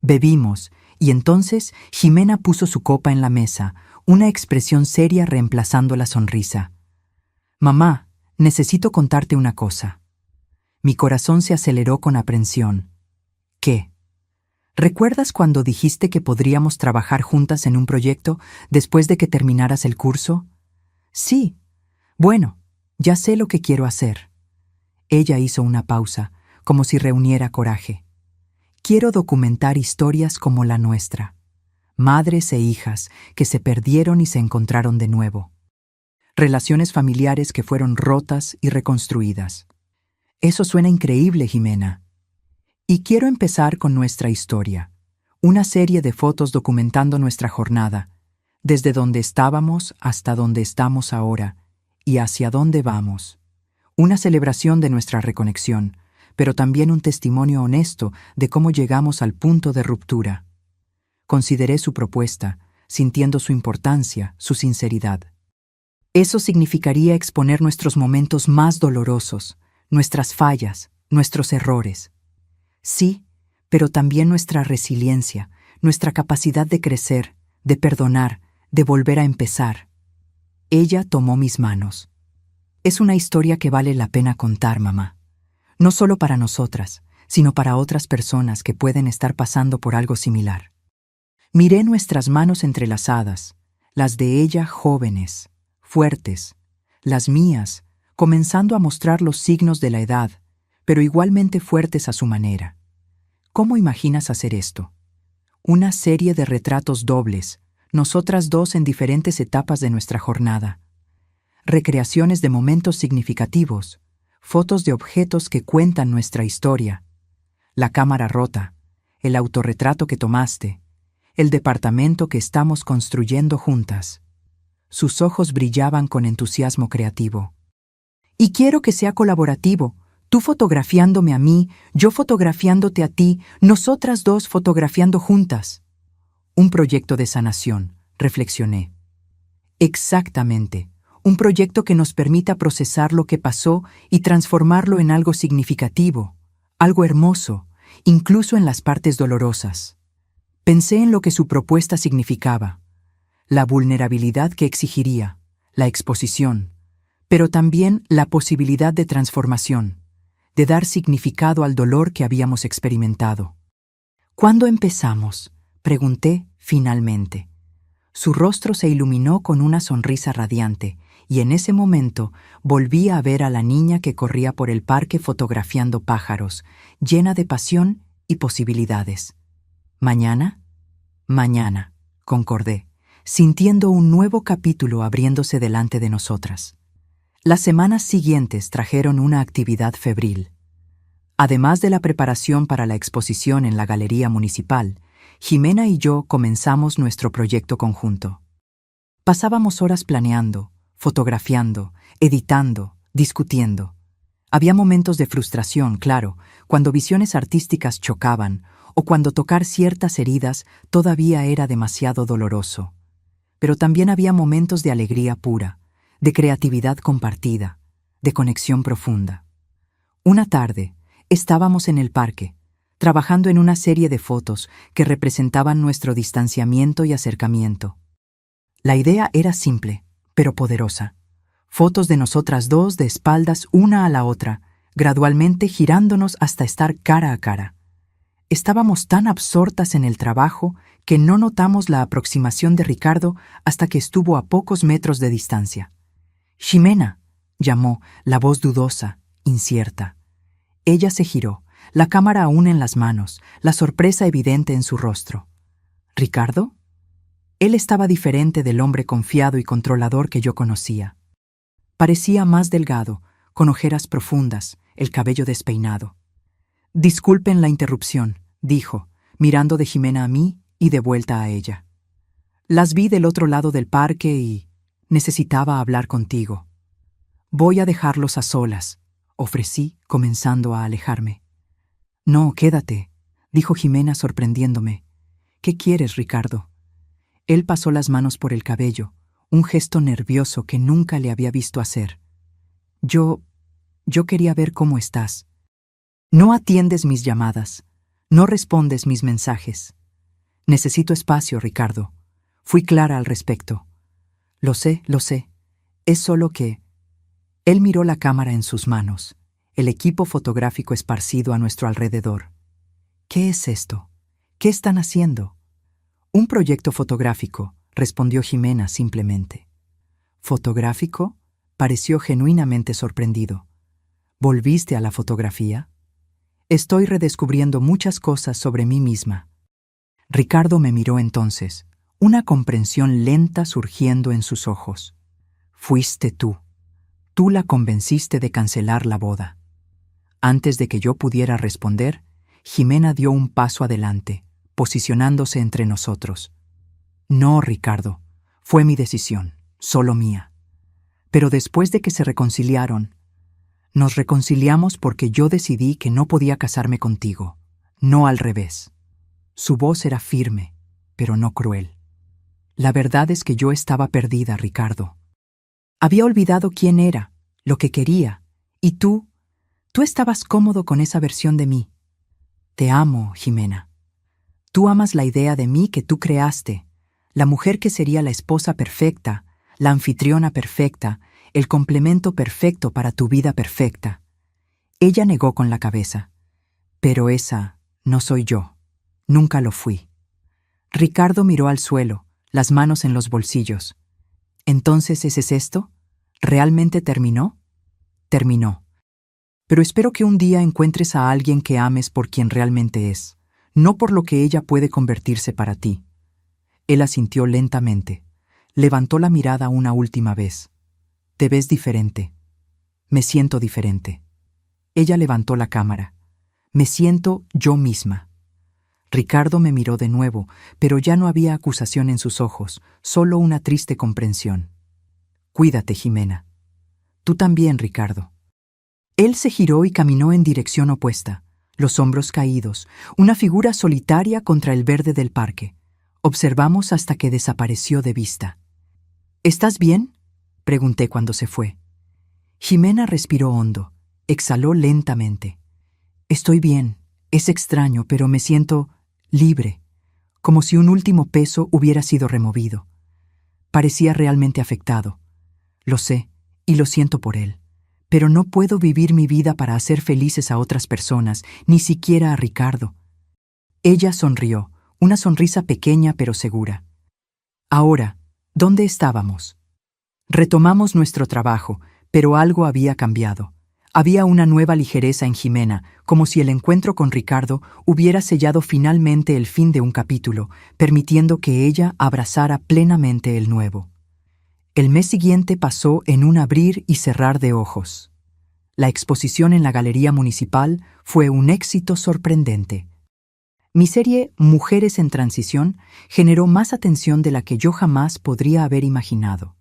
Bebimos, y entonces Jimena puso su copa en la mesa, una expresión seria reemplazando la sonrisa. Mamá, necesito contarte una cosa. Mi corazón se aceleró con aprensión. ¿Qué? ¿Recuerdas cuando dijiste que podríamos trabajar juntas en un proyecto después de que terminaras el curso? Sí. Bueno, ya sé lo que quiero hacer. Ella hizo una pausa, como si reuniera coraje. Quiero documentar historias como la nuestra. Madres e hijas que se perdieron y se encontraron de nuevo. Relaciones familiares que fueron rotas y reconstruidas. Eso suena increíble, Jimena. Y quiero empezar con nuestra historia, una serie de fotos documentando nuestra jornada, desde donde estábamos hasta donde estamos ahora y hacia dónde vamos. Una celebración de nuestra reconexión, pero también un testimonio honesto de cómo llegamos al punto de ruptura. Consideré su propuesta, sintiendo su importancia, su sinceridad. Eso significaría exponer nuestros momentos más dolorosos, nuestras fallas, nuestros errores. Sí, pero también nuestra resiliencia, nuestra capacidad de crecer, de perdonar, de volver a empezar. Ella tomó mis manos. Es una historia que vale la pena contar, mamá. No solo para nosotras, sino para otras personas que pueden estar pasando por algo similar. Miré nuestras manos entrelazadas, las de ella jóvenes, fuertes, las mías, comenzando a mostrar los signos de la edad, pero igualmente fuertes a su manera. ¿Cómo imaginas hacer esto? Una serie de retratos dobles, nosotras dos en diferentes etapas de nuestra jornada. Recreaciones de momentos significativos, fotos de objetos que cuentan nuestra historia. La cámara rota, el autorretrato que tomaste, el departamento que estamos construyendo juntas. Sus ojos brillaban con entusiasmo creativo. Y quiero que sea colaborativo, tú fotografiándome a mí, yo fotografiándote a ti, nosotras dos fotografiando juntas. Un proyecto de sanación, reflexioné. Exactamente, un proyecto que nos permita procesar lo que pasó y transformarlo en algo significativo, algo hermoso, incluso en las partes dolorosas. Pensé en lo que su propuesta significaba, la vulnerabilidad que exigiría, la exposición, pero también la posibilidad de transformación, de dar significado al dolor que habíamos experimentado. ¿Cuándo empezamos?, pregunté finalmente. Su rostro se iluminó con una sonrisa radiante, y en ese momento volví a ver a la niña que corría por el parque fotografiando pájaros, llena de pasión y posibilidades. ¿Mañana? Mañana, concordé, sintiendo un nuevo capítulo abriéndose delante de nosotras. Las semanas siguientes trajeron una actividad febril. Además de la preparación para la exposición en la Galería Municipal, Jimena y yo comenzamos nuestro proyecto conjunto. Pasábamos horas planeando, fotografiando, editando, discutiendo. Había momentos de frustración, claro, cuando visiones artísticas chocaban o cuando tocar ciertas heridas todavía era demasiado doloroso. Pero también había momentos de alegría pura, de creatividad compartida, de conexión profunda. Una tarde, estábamos en el parque, trabajando en una serie de fotos que representaban nuestro distanciamiento y acercamiento. La idea era simple, pero poderosa. Fotos de nosotras dos de espaldas una a la otra, gradualmente girándonos hasta estar cara a cara. Estábamos tan absortas en el trabajo que no notamos la aproximación de Ricardo hasta que estuvo a pocos metros de distancia. «Ximena», llamó, la voz dudosa, incierta. Ella se giró, la cámara aún en las manos, la sorpresa evidente en su rostro. ¿Ricardo? Él estaba diferente del hombre confiado y controlador que yo conocía. Parecía más delgado, con ojeras profundas, el cabello despeinado. «Disculpen la interrupción», dijo, mirando de Jimena a mí y de vuelta a ella. «Las vi del otro lado del parque y necesitaba hablar contigo». «Voy a dejarlos a solas», ofrecí, comenzando a alejarme. «No, quédate», dijo Jimena sorprendiéndome. «¿Qué quieres, Ricardo?» Él pasó las manos por el cabello, un gesto nervioso que nunca le había visto hacer. Yo quería ver cómo estás. No atiendes mis llamadas, no respondes mis mensajes. Necesito espacio, Ricardo. Fui clara al respecto. Lo sé. Es solo que... Él miró la cámara en sus manos, el equipo fotográfico esparcido a nuestro alrededor. ¿Qué es esto? ¿Qué están haciendo? Un proyecto fotográfico, respondió Jimena simplemente. ¿Fotográfico? Pareció genuinamente sorprendido. ¿Volviste a la fotografía? Estoy redescubriendo muchas cosas sobre mí misma. Ricardo me miró entonces, una comprensión lenta surgiendo en sus ojos. Fuiste tú. Tú la convenciste de cancelar la boda. Antes de que yo pudiera responder, Jimena dio un paso adelante, posicionándose entre nosotros. No, Ricardo, fue mi decisión, solo mía. Pero después de que se reconciliaron, nos reconciliamos porque yo decidí que no podía casarme contigo, no al revés. Su voz era firme, pero no cruel. La verdad es que yo estaba perdida, Ricardo. Había olvidado quién era, lo que quería, y tú estabas cómodo con esa versión de mí. Te amo, Jimena. Tú amas la idea de mí que tú creaste, la mujer que sería la esposa perfecta, la anfitriona perfecta, el complemento perfecto para tu vida perfecta. Ella negó con la cabeza. Pero esa no soy yo. Nunca lo fui. Ricardo miró al suelo, las manos en los bolsillos. ¿Entonces ese es esto? ¿Realmente terminó? terminó. Pero espero que un día encuentres a alguien que ames por quien realmente es, no por lo que ella puede convertirse para ti. Él asintió lentamente. Levantó la mirada una última vez. Te ves diferente. Me siento diferente. Ella levantó la cámara. Me siento yo misma. Ricardo me miró de nuevo, pero ya no había acusación en sus ojos, solo una triste comprensión. Cuídate, Jimena. Tú también, Ricardo. Él se giró y caminó en dirección opuesta, los hombros caídos, una figura solitaria contra el verde del parque. Observamos hasta que desapareció de vista. ¿Estás bien?, pregunté cuando se fue. Jimena respiró hondo, exhaló lentamente. Estoy bien, es extraño, pero me siento libre, como si un último peso hubiera sido removido. Parecía realmente afectado. Lo sé, y lo siento por él. Pero no puedo vivir mi vida para hacer felices a otras personas, ni siquiera a Ricardo. Ella sonrió, una sonrisa pequeña pero segura. Ahora, ¿dónde estábamos? Retomamos nuestro trabajo, pero algo había cambiado. Había una nueva ligereza en Jimena, como si el encuentro con Ricardo hubiera sellado finalmente el fin de un capítulo, permitiendo que ella abrazara plenamente el nuevo. El mes siguiente pasó en un abrir y cerrar de ojos. La exposición en la Galería Municipal fue un éxito sorprendente. Mi serie Mujeres en Transición generó más atención de la que yo jamás podría haber imaginado.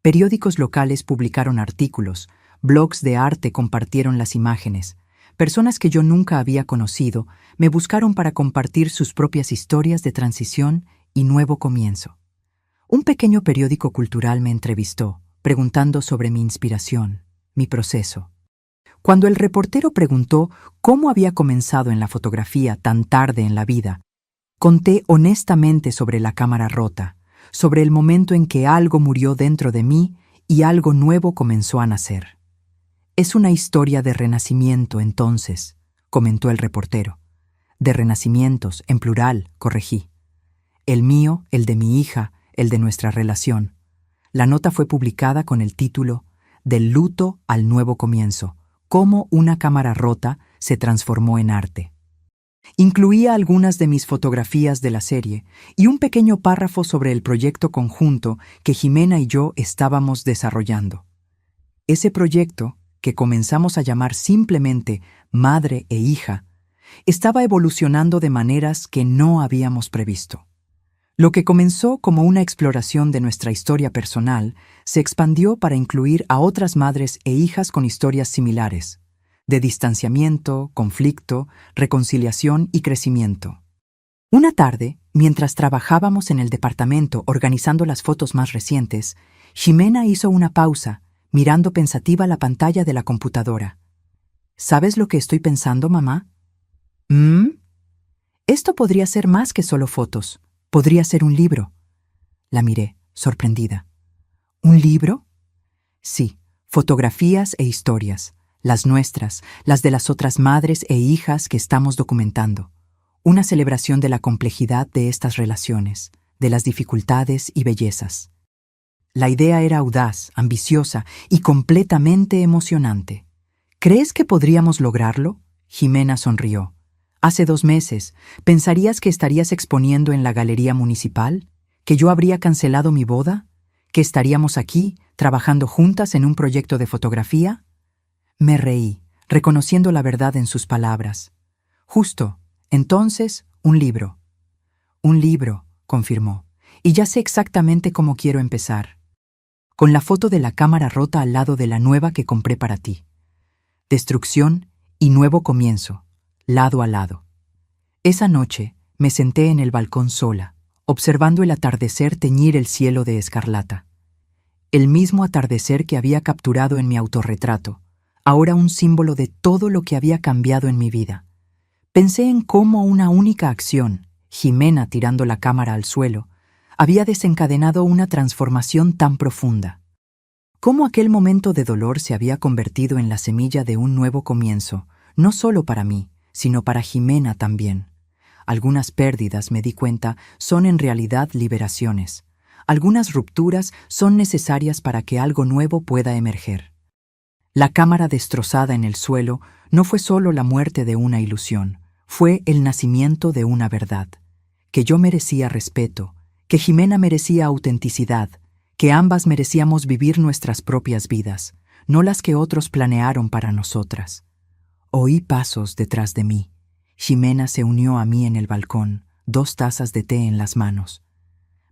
Periódicos locales publicaron artículos, blogs de arte compartieron las imágenes. Personas que yo nunca había conocido me buscaron para compartir sus propias historias de transición y nuevo comienzo. Un pequeño periódico cultural me entrevistó, preguntando sobre mi inspiración, mi proceso. Cuando el reportero preguntó cómo había comenzado en la fotografía tan tarde en la vida, conté honestamente sobre la cámara rota, sobre el momento en que algo murió dentro de mí y algo nuevo comenzó a nacer. Es una historia de renacimiento, entonces, comentó el reportero. De renacimientos, en plural, corregí. El mío, el de mi hija, el de nuestra relación. La nota fue publicada con el título Del luto al nuevo comienzo, cómo una cámara rota se transformó en arte. Incluía algunas de mis fotografías de la serie y un pequeño párrafo sobre el proyecto conjunto que Jimena y yo estábamos desarrollando. Ese proyecto, que comenzamos a llamar simplemente Madre e Hija, estaba evolucionando de maneras que no habíamos previsto. Lo que comenzó como una exploración de nuestra historia personal se expandió para incluir a otras madres e hijas con historias similares, de distanciamiento, conflicto, reconciliación y crecimiento. Una tarde, mientras trabajábamos en el departamento organizando las fotos más recientes, Jimena hizo una pausa, mirando pensativa la pantalla de la computadora. ¿Sabes lo que estoy pensando, mamá? Esto podría ser más que solo fotos. Podría ser un libro. La miré, sorprendida. ¿Un libro? Sí, fotografías e historias. Las nuestras, las de las otras madres e hijas que estamos documentando. Una celebración de la complejidad de estas relaciones, de las dificultades y bellezas. La idea era audaz, ambiciosa y completamente emocionante. ¿Crees que podríamos lograrlo? Jimena sonrió. Hace 2 meses, ¿pensarías que estarías exponiendo en la Galería Municipal? ¿Que yo habría cancelado mi boda? ¿Que estaríamos aquí, trabajando juntas en un proyecto de fotografía? Me reí, reconociendo la verdad en sus palabras. Justo, entonces, un libro. Un libro, confirmó, y ya sé exactamente cómo quiero empezar. Con la foto de la cámara rota al lado de la nueva que compré para ti. Destrucción y nuevo comienzo, lado a lado. Esa noche me senté en el balcón sola, observando el atardecer teñir el cielo de escarlata. El mismo atardecer que había capturado en mi autorretrato, ahora un símbolo de todo lo que había cambiado en mi vida. Pensé en cómo una única acción, Jimena tirando la cámara al suelo, había desencadenado una transformación tan profunda. Cómo aquel momento de dolor se había convertido en la semilla de un nuevo comienzo, no solo para mí, sino para Jimena también. Algunas pérdidas, me di cuenta, son en realidad liberaciones. Algunas rupturas son necesarias para que algo nuevo pueda emerger. La cámara destrozada en el suelo no fue solo la muerte de una ilusión, fue el nacimiento de una verdad. Que yo merecía respeto, que Jimena merecía autenticidad, que ambas merecíamos vivir nuestras propias vidas, no las que otros planearon para nosotras. Oí pasos detrás de mí. Jimena se unió a mí en el balcón, 2 tazas de té en las manos.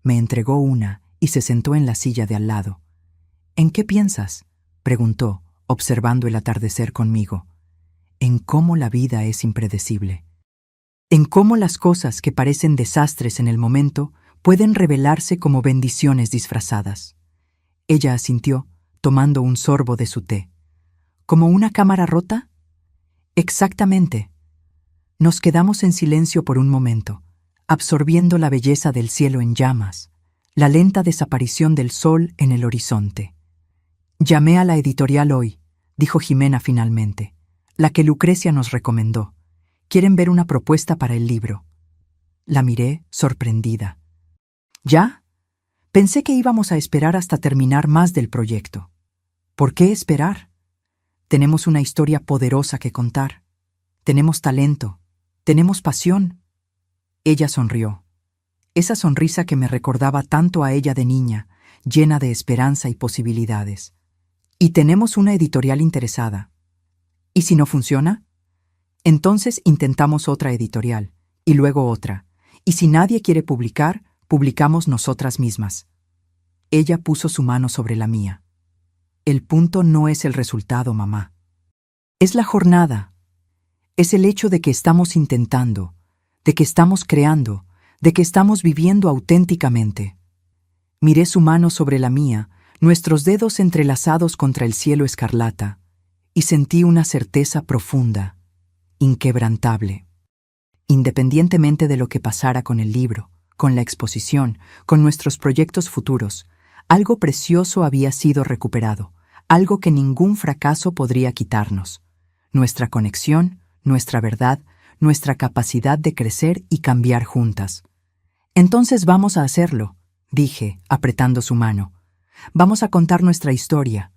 Me entregó una y se sentó en la silla de al lado. ¿En qué piensas?, preguntó, observando el atardecer conmigo. En cómo la vida es impredecible. En cómo las cosas que parecen desastres en el momento pueden revelarse como bendiciones disfrazadas. Ella asintió, tomando un sorbo de su té. ¿Como una cámara rota? Exactamente. Nos quedamos en silencio por un momento, absorbiendo la belleza del cielo en llamas, la lenta desaparición del sol en el horizonte. Llamé a la editorial hoy, dijo Jimena finalmente, la que Lucrecia nos recomendó. Quieren ver una propuesta para el libro. La miré, sorprendida. ¿Ya? Pensé que íbamos a esperar hasta terminar más del proyecto. ¿Por qué esperar? Tenemos una historia poderosa que contar. Tenemos talento. Tenemos pasión. Ella sonrió. Esa sonrisa que me recordaba tanto a ella de niña, llena de esperanza y posibilidades. Y tenemos una editorial interesada. ¿Y si no funciona? Entonces intentamos otra editorial, y luego otra. Y si nadie quiere publicar, publicamos nosotras mismas. Ella puso su mano sobre la mía. El punto no es el resultado, mamá. Es la jornada. Es el hecho de que estamos intentando, de que estamos creando, de que estamos viviendo auténticamente. Miré su mano sobre la mía, nuestros dedos entrelazados contra el cielo escarlata, y sentí una certeza profunda, inquebrantable. Independientemente de lo que pasara con el libro, con la exposición, con nuestros proyectos futuros, algo precioso había sido recuperado, algo que ningún fracaso podría quitarnos. Nuestra conexión, nuestra verdad, nuestra capacidad de crecer y cambiar juntas. Entonces vamos a hacerlo, dije, apretando su mano. Vamos a contar nuestra historia.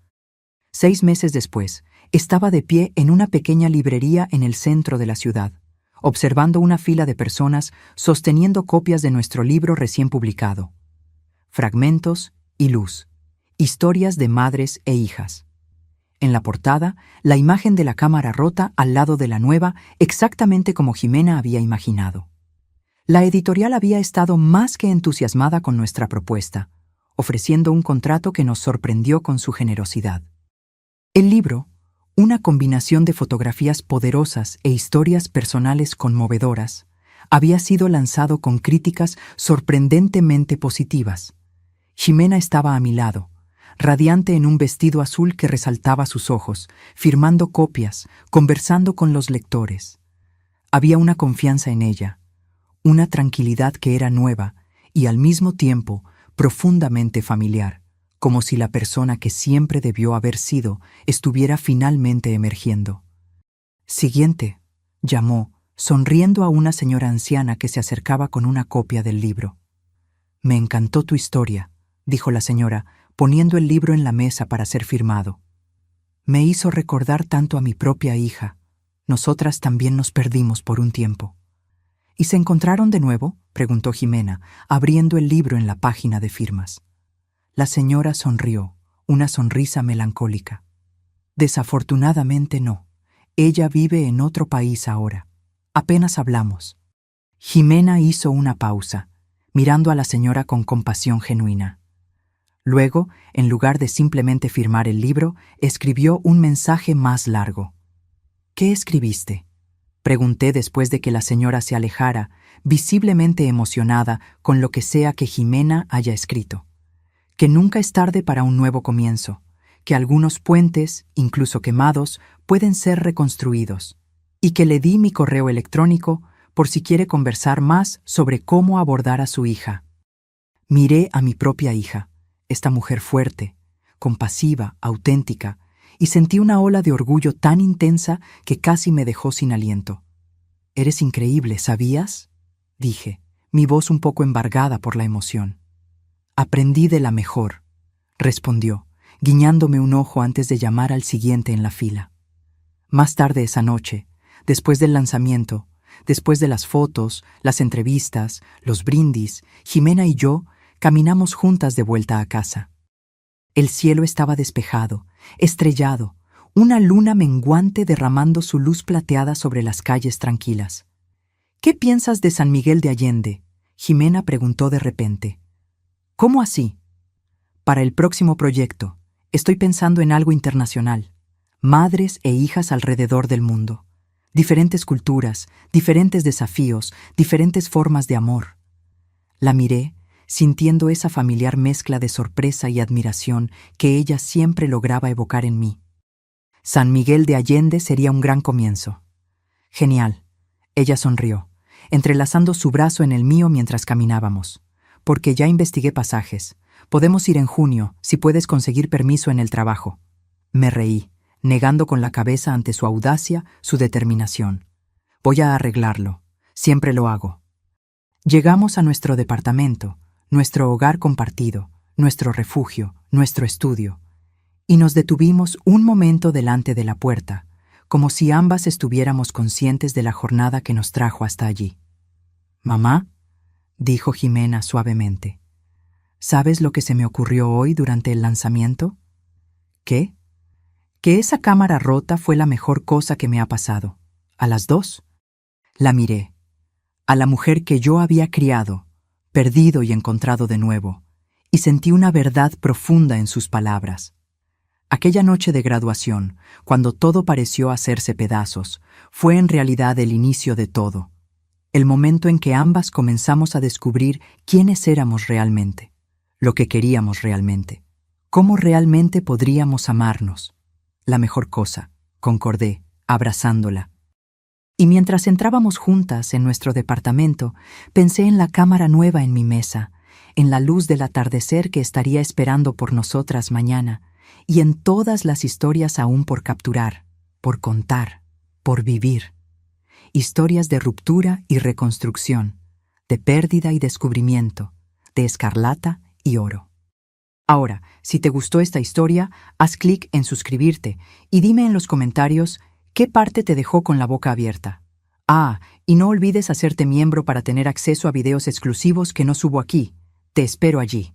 6 meses después, estaba de pie en una pequeña librería en el centro de la ciudad, observando una fila de personas sosteniendo copias de nuestro libro recién publicado. Fragmentos y luz. Historias de madres e hijas. En la portada, la imagen de la cámara rota al lado de la nueva, exactamente como Jimena había imaginado. La editorial había estado más que entusiasmada con nuestra propuesta, ofreciendo un contrato que nos sorprendió con su generosidad. El libro, una combinación de fotografías poderosas e historias personales conmovedoras, había sido lanzado con críticas sorprendentemente positivas. Jimena estaba a mi lado, radiante en un vestido azul que resaltaba sus ojos, firmando copias, conversando con los lectores. Había una confianza en ella, una tranquilidad que era nueva y al mismo tiempo profundamente familiar, como si la persona que siempre debió haber sido estuviera finalmente emergiendo. Siguiente, llamó, sonriendo a una señora anciana que se acercaba con una copia del libro. Me encantó tu historia, dijo la señora, poniendo el libro en la mesa para ser firmado. Me hizo recordar tanto a mi propia hija. Nosotras también nos perdimos por un tiempo. ¿Y se encontraron de nuevo?, preguntó Jimena, abriendo el libro en la página de firmas. La señora sonrió, una sonrisa melancólica. Desafortunadamente no. Ella vive en otro país ahora. Apenas hablamos. Jimena hizo una pausa, mirando a la señora con compasión genuina. Luego, en lugar de simplemente firmar el libro, escribió un mensaje más largo. ¿Qué escribiste?, pregunté después de que la señora se alejara, visiblemente emocionada con lo que sea que Jimena haya escrito. Que nunca es tarde para un nuevo comienzo, que algunos puentes, incluso quemados, pueden ser reconstruidos, y que le di mi correo electrónico por si quiere conversar más sobre cómo abordar a su hija. Miré a mi propia hija, esta mujer fuerte, compasiva, auténtica, y sentí una ola de orgullo tan intensa que casi me dejó sin aliento. «Eres increíble, ¿sabías?», dije, mi voz un poco embargada por la emoción. «Aprendí de la mejor», respondió, guiñándome un ojo antes de llamar al siguiente en la fila. Más tarde esa noche, después del lanzamiento, después de las fotos, las entrevistas, los brindis, Jimena y yo caminamos juntas de vuelta a casa. El cielo estaba despejado, estrellado, una luna menguante derramando su luz plateada sobre las calles tranquilas. «¿Qué piensas de San Miguel de Allende?», Jimena preguntó de repente. «¿Cómo así?». «Para el próximo proyecto, estoy pensando en algo internacional. Madres e hijas alrededor del mundo. Diferentes culturas, diferentes desafíos, diferentes formas de amor». La miré, sintiendo esa familiar mezcla de sorpresa y admiración que ella siempre lograba evocar en mí. San Miguel de Allende sería un gran comienzo. «Genial». Ella sonrió, entrelazando su brazo en el mío mientras caminábamos. «Porque ya investigué pasajes. Podemos ir en junio, si puedes conseguir permiso en el trabajo». Me reí, negando con la cabeza ante su audacia, su determinación. «Voy a arreglarlo. Siempre lo hago». Llegamos a nuestro departamento, nuestro hogar compartido, nuestro refugio, nuestro estudio, y nos detuvimos un momento delante de la puerta, como si ambas estuviéramos conscientes de la jornada que nos trajo hasta allí. «Mamá», dijo Jimena suavemente, «¿sabes lo que se me ocurrió hoy durante el lanzamiento?». «¿Qué?». «Que esa cámara rota fue la mejor cosa que me ha pasado. ¿A las dos?». La miré. A la mujer que yo había criado, perdido y encontrado de nuevo, y sentí una verdad profunda en sus palabras. Aquella noche de graduación, cuando todo pareció hacerse pedazos, fue en realidad el inicio de todo, el momento en que ambas comenzamos a descubrir quiénes éramos realmente, lo que queríamos realmente, cómo realmente podríamos amarnos. «La mejor cosa», concordé, abrazándola. Y mientras entrábamos juntas en nuestro departamento, pensé en la cámara nueva en mi mesa, en la luz del atardecer que estaría esperando por nosotras mañana, y en todas las historias aún por capturar, por contar, por vivir. Historias de ruptura y reconstrucción, de pérdida y descubrimiento, de escarlata y oro. Ahora, si te gustó esta historia, haz clic en suscribirte y dime en los comentarios qué parte te dejó con la boca abierta. Ah, y no olvides hacerte miembro para tener acceso a videos exclusivos que no subo aquí. Te espero allí.